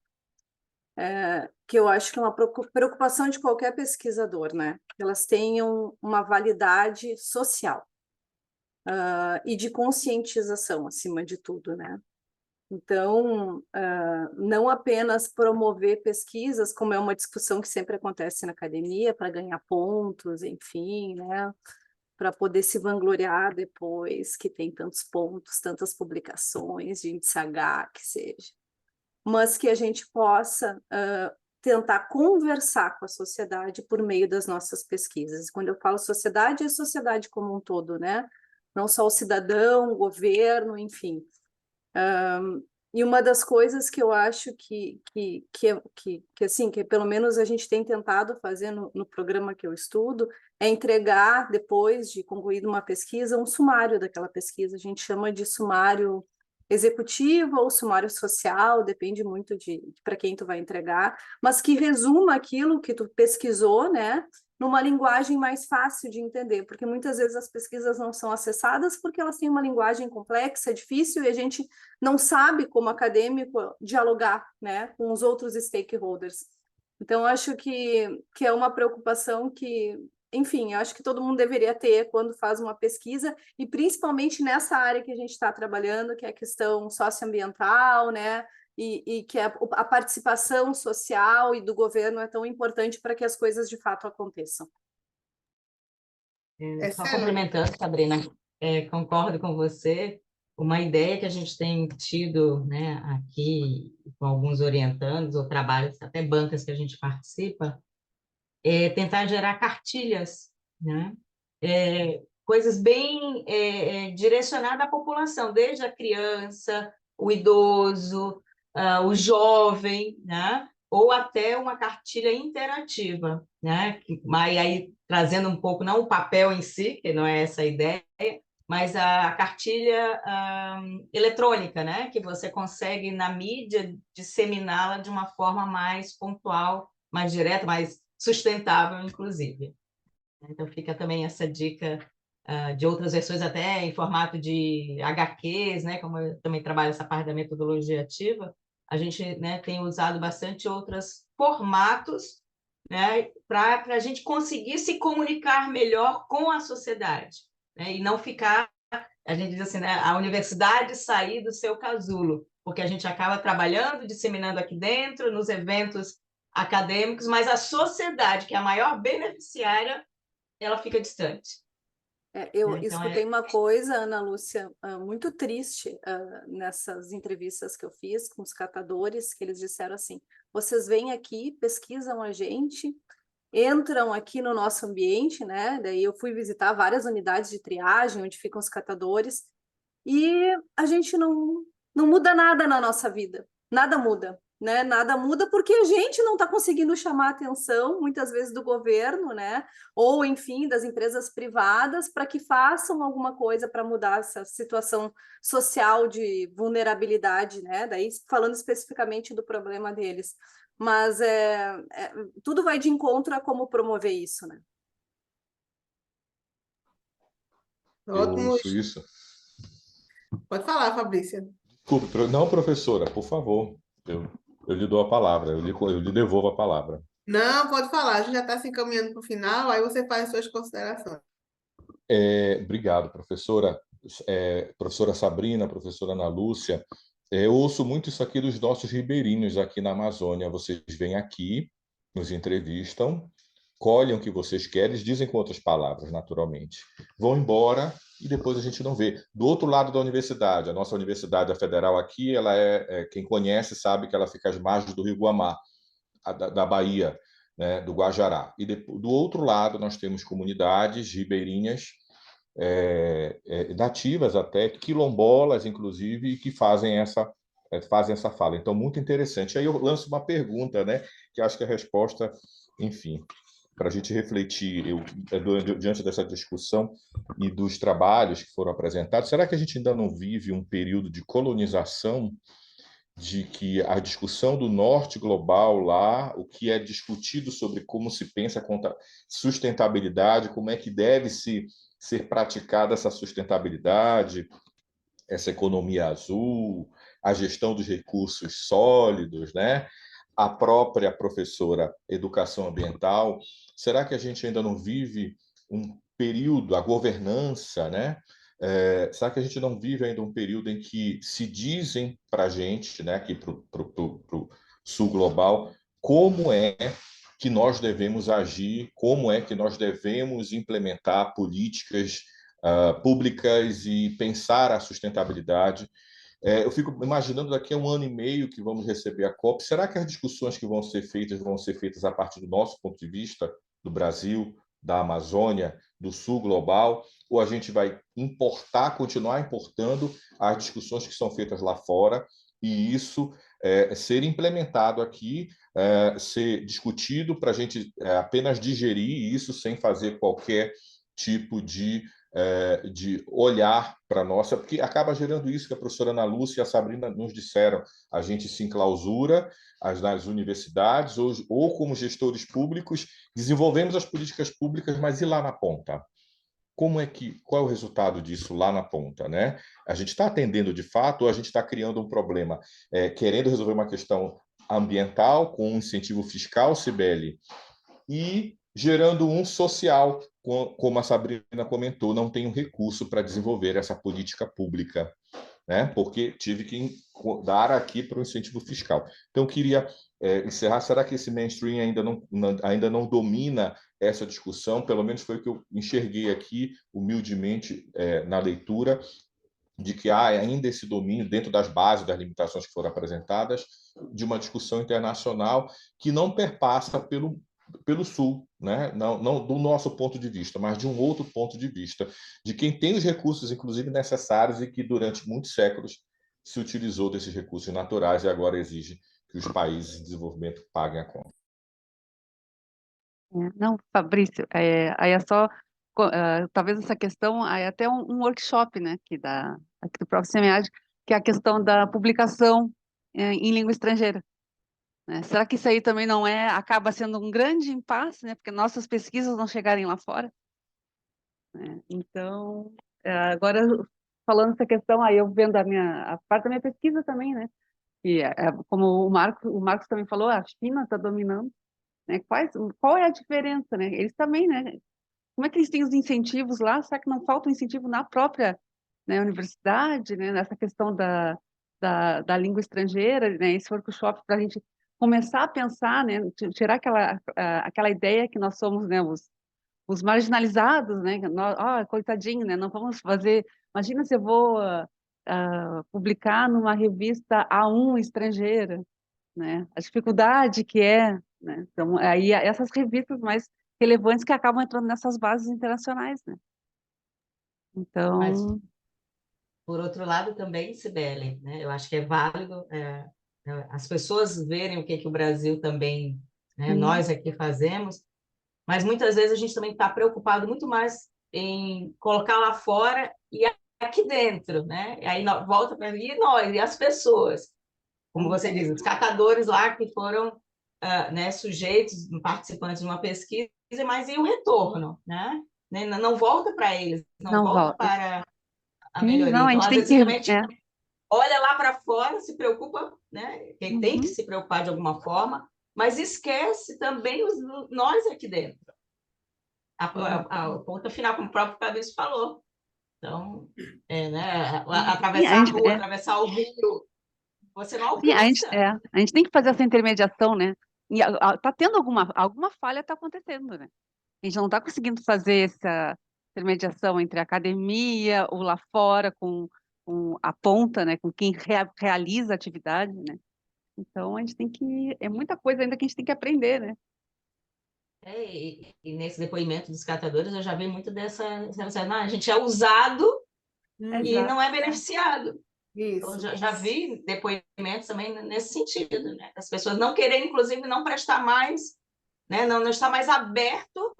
Que eu acho que é uma preocupação de qualquer pesquisador, né? Que elas tenham uma validade social e de conscientização, acima de tudo, né? Então, não apenas promover pesquisas, como é uma discussão que sempre acontece na academia, para ganhar pontos, enfim, né? Para poder se vangloriar depois que tem tantos pontos, tantas publicações de índice H, que seja. Mas que a gente possa tentar conversar com a sociedade por meio das nossas pesquisas. Quando eu falo sociedade, é sociedade como um todo, né? Não só o cidadão, o governo, enfim. E uma das coisas que eu acho assim, que pelo menos a gente tem tentado fazer no programa que eu estudo, é entregar, depois de concluída uma pesquisa, um sumário daquela pesquisa. A gente chama de sumário executivo ou sumário social, depende muito de para quem tu vai entregar, mas que resuma aquilo que tu pesquisou, né? Numa linguagem mais fácil de entender, porque muitas vezes as pesquisas não são acessadas porque elas têm uma linguagem complexa, difícil, e a gente não sabe, como acadêmico, dialogar, né, com os outros stakeholders. Então, acho que é uma preocupação que, enfim, eu acho que todo mundo deveria ter quando faz uma pesquisa, e principalmente nessa área que a gente está trabalhando, que é a questão socioambiental, né, e que a participação social e do governo é tão importante para que as coisas de fato aconteçam. Só Excelente. complementando, Sabrina, concordo com você. Uma ideia que a gente tem tido, né, aqui com alguns orientandos ou trabalhos, até bancas que a gente participa, é tentar gerar cartilhas, né? Coisas bem direcionadas à população, desde a criança, o idoso, o jovem, né? Ou até uma cartilha interativa, né? Mas aí trazendo um pouco, não o papel em si, que não é essa a ideia, mas a cartilha eletrônica, né? Que você consegue, na mídia, disseminá-la de uma forma mais pontual, mais direta, mais sustentável, inclusive. Então, fica também essa dica de outras versões, até em formato de HQs, né? Como eu também trabalho essa parte da metodologia ativa, a gente, né, tem usado bastante outros formatos, né, para a gente conseguir se comunicar melhor com a sociedade, né, e não ficar, a gente diz assim, né, a universidade sair do seu casulo, porque a gente acaba trabalhando, disseminando aqui dentro, nos eventos acadêmicos, mas a sociedade, que é a maior beneficiária, ela fica distante. Eu Então, escutei uma coisa, Ana Lúcia, muito triste nessas entrevistas que eu fiz com os catadores, que eles disseram assim: vocês vêm aqui, pesquisam a gente, entram aqui no nosso ambiente, né? Daí eu fui visitar várias unidades de triagem, onde ficam os catadores, e a gente não muda nada na nossa vida, nada muda, né? Nada muda porque a gente não está conseguindo chamar a atenção, muitas vezes, do governo, né? Ou, enfim, das empresas privadas, para que façam alguma coisa para mudar essa situação social de vulnerabilidade, né? Daí, falando especificamente do problema deles. Mas tudo vai de encontro a como promover isso, né? Ótimo. Isso. Pode falar, Fabrícia. Desculpe, não, professora, por favor. Eu lhe dou a palavra, eu lhe devolvo a palavra. Não, pode falar. A gente já está se encaminhando para o final, aí você faz suas considerações. Obrigado, professora. Professora Sabrina, professora Ana Lúcia. Eu ouço muito isso aqui dos nossos ribeirinhos aqui na Amazônia. Vocês vêm aqui, nos entrevistam, colhem o que vocês querem, dizem com outras palavras, naturalmente. Vão embora e depois a gente não vê. Do outro lado da universidade, a nossa universidade, a federal aqui, ela quem conhece sabe que ela fica às margens do Rio Guamá, da Bahia, né, do Guajará. E do outro lado nós temos comunidades ribeirinhas, nativas até, quilombolas, inclusive, que fazem essa fala. Então, muito interessante. Aí eu lanço uma pergunta, né, que acho que a resposta, enfim, para a gente refletir diante dessa discussão e dos trabalhos que foram apresentados, será que a gente ainda não vive um período de colonização, de que a discussão do norte global lá, o que é discutido sobre como se pensa sustentabilidade, como é que deve ser praticada essa sustentabilidade, essa economia azul, a gestão dos recursos sólidos, né? A própria professora educação ambiental. Será que a gente ainda não vive um período, a governança, né? Será que a gente não vive ainda um período em que se dizem para a gente, né, aqui para o sul global, como é que nós devemos agir, como é que nós devemos implementar políticas públicas e pensar a sustentabilidade? Eu fico imaginando daqui a 1 ano e meio que vamos receber a COP, será que as discussões que vão ser feitas a partir do nosso ponto de vista, do Brasil, da Amazônia, do sul global, ou a gente vai continuar importando as discussões que são feitas lá fora e isso ser implementado aqui, ser discutido para a gente apenas digerir isso sem fazer qualquer tipo de olhar para a nossa, porque acaba gerando isso que a professora Ana Lúcia e a Sabrina nos disseram, a gente se enclausura nas universidades ou como gestores públicos, desenvolvemos as políticas públicas, mas e lá na ponta? Qual é o resultado disso lá na ponta, né? A gente está atendendo de fato ou a gente está criando um problema, querendo resolver uma questão ambiental com um incentivo fiscal, Cibele, e gerando um social, como a Sabrina comentou, não tem um recurso para desenvolver essa política pública, né? Porque tive que dar aqui para o incentivo fiscal. Então, eu queria encerrar. Será que esse mainstream ainda não domina essa discussão? Pelo menos foi o que eu enxerguei aqui, humildemente, na leitura, de que há ainda esse domínio, dentro das bases das limitações que foram apresentadas, de uma discussão internacional que não perpassa pelo Sul, né? Não do nosso ponto de vista, mas de um outro ponto de vista, de quem tem os recursos, inclusive necessários, e que durante muitos séculos se utilizou desses recursos naturais e agora exige que os países em desenvolvimento paguem a conta. Não, Fabrício, aí é só, talvez essa questão, aí é até um workshop, né, aqui do Prof. Semeade, que é a questão da publicação em língua estrangeira, né? Será que isso aí também não acaba sendo um grande impasse, né, porque nossas pesquisas não chegarem lá fora, né? Então, agora, falando essa questão, aí eu vendo a parte da minha pesquisa também, né, e como o Marcos também falou, a China está dominando, né? Qual é a diferença, né? Eles também, né? Como é que eles têm os incentivos lá? Será que não falta um incentivo na própria, né, universidade, né? Nessa questão da língua estrangeira, né? Esse workshop para a gente começar a pensar, né? Tirar aquela ideia que nós somos, né? Os marginalizados, né? Coitadinho, né? Não vamos fazer. Imagina se eu vou publicar numa revista A1 estrangeira, né? A dificuldade que é, né? Então, aí essas revistas mais relevantes que acabam entrando nessas bases internacionais, né? Mas, Então, por outro lado, também, Cibele, né? Eu acho que é válido as pessoas verem o que o Brasil também, né, nós aqui fazemos, mas muitas vezes a gente também está preocupado muito mais em colocar lá fora e aqui dentro, né? E aí volta para mim, e nós, e as pessoas, como você diz, os catadores lá que foram né, sujeitos, participantes de uma pesquisa, mas e o retorno, né? Não volta para eles, não não volta volta. para a Sim, melhoria. não, a Então, gente às tem vezes, também que... olha lá para fora, se preocupa, né? Quem tem que se preocupar de alguma forma, mas esquece também nós aqui dentro. A ponta final, como o próprio Fabrício falou. Então, né? Atravessar a rua, atravessar o rio, você não Sim, alcança. a gente tem que fazer essa intermediação, né? E tá tendo alguma falha, está acontecendo, né? A gente não está conseguindo fazer essa intermediação entre a academia, ou lá fora, com a ponta, né? Com quem realiza a atividade, né? Então, a gente tem que... É muita coisa ainda que a gente tem que aprender, né? E nesse depoimento dos catadores, eu já vi muito dessa... a gente é usado e não é beneficiado. Isso. Então, já vi depoimentos também nesse sentido, né? As pessoas não querem, inclusive, não prestar mais, né? Não estar mais aberto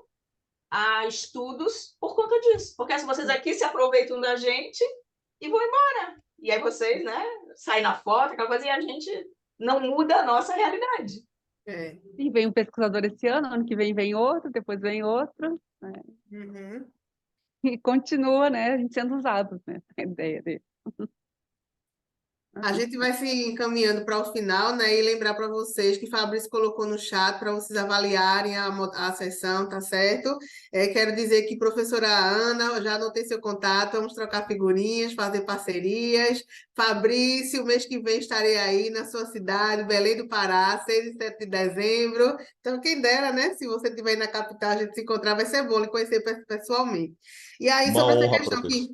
a estudos por conta disso. Porque se vocês aqui se aproveitam da gente e vão embora. E aí vocês, né, saem na foto, aquela coisa, e a gente não muda a nossa realidade. E vem um pesquisador esse ano que vem outro, depois vem outro, né? E continua, né, a gente sendo usado, né? A ideia dele. A gente vai se encaminhando para o final, né? E lembrar para vocês que Fabrício colocou no chat para vocês avaliarem a sessão, tá certo? Quero dizer que professora Ana, já anotei seu contato, vamos trocar figurinhas, fazer parcerias. Fabrício, mês que vem estarei aí na sua cidade, Belém do Pará, 6 e 7 de dezembro. Então, quem dera, né? Se você estiver aí na capital, a gente se encontrar, vai ser bom lhe conhecer pessoalmente. E aí, Uma sobre essa honra, questão professor.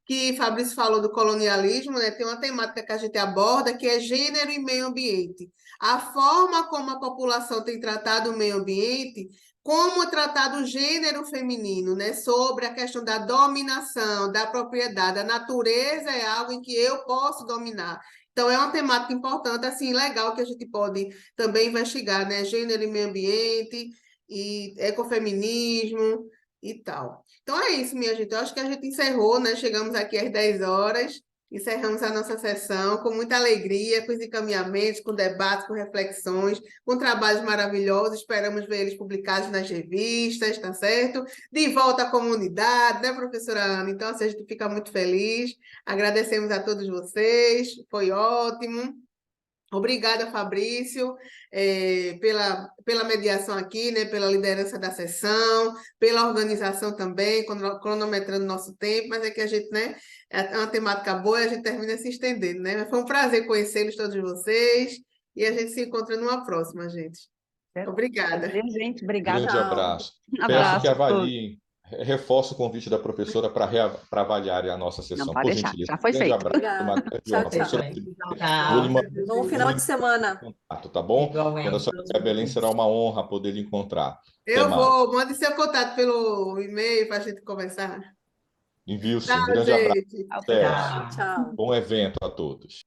que Fabrício falou do colonialismo, né? Tem uma temática que a gente aborda que é gênero e meio ambiente. A forma como a população tem tratado o meio ambiente, como é tratado o gênero feminino, né? Sobre a questão da dominação, da propriedade. A natureza é algo em que eu posso dominar. Então, é uma temática importante, assim, legal, que a gente pode também investigar, né? Gênero e meio ambiente, e ecofeminismo e tal. Então, é isso, minha gente. Eu acho que a gente encerrou, né? Chegamos aqui às 10 horas, encerramos a nossa sessão com muita alegria, com os encaminhamentos, com debates, com reflexões, com trabalhos maravilhosos. Esperamos ver eles publicados nas revistas, tá certo? De volta à comunidade, né, professora Ana? Então, assim, a gente fica muito feliz. Agradecemos a todos vocês, foi ótimo. Obrigada, Fabrício, pela mediação aqui, né, pela liderança da sessão, pela organização também, cronometrando nosso tempo, mas é que a gente, né, é uma temática boa e a gente termina se estendendo, né? Mas foi um prazer conhecê-los, todos vocês, e a gente se encontra numa próxima, gente. Obrigada. Prazer, gente. Obrigada. Grande abraço. Peço Abraço que a todos. avaliem, reforço o convite da professora para avaliarem a nossa sessão, Não, pode por deixar, gentileza. já foi Grande feito. abraço, uma Obrigada. grande Tchau, honra. tchau. Professora, Tchau. vou lhe mandar Bom final de semana. contato, tá bom? Igualmente. Quando a senhora estiver em Belém, será uma honra poder lhe encontrar. Até Eu mais. vou, mande seu contato pelo e-mail para a gente conversar. Envio sim. Tchau, Grande abraço. gente. Até. Tchau. Tchau. Bom evento a todos.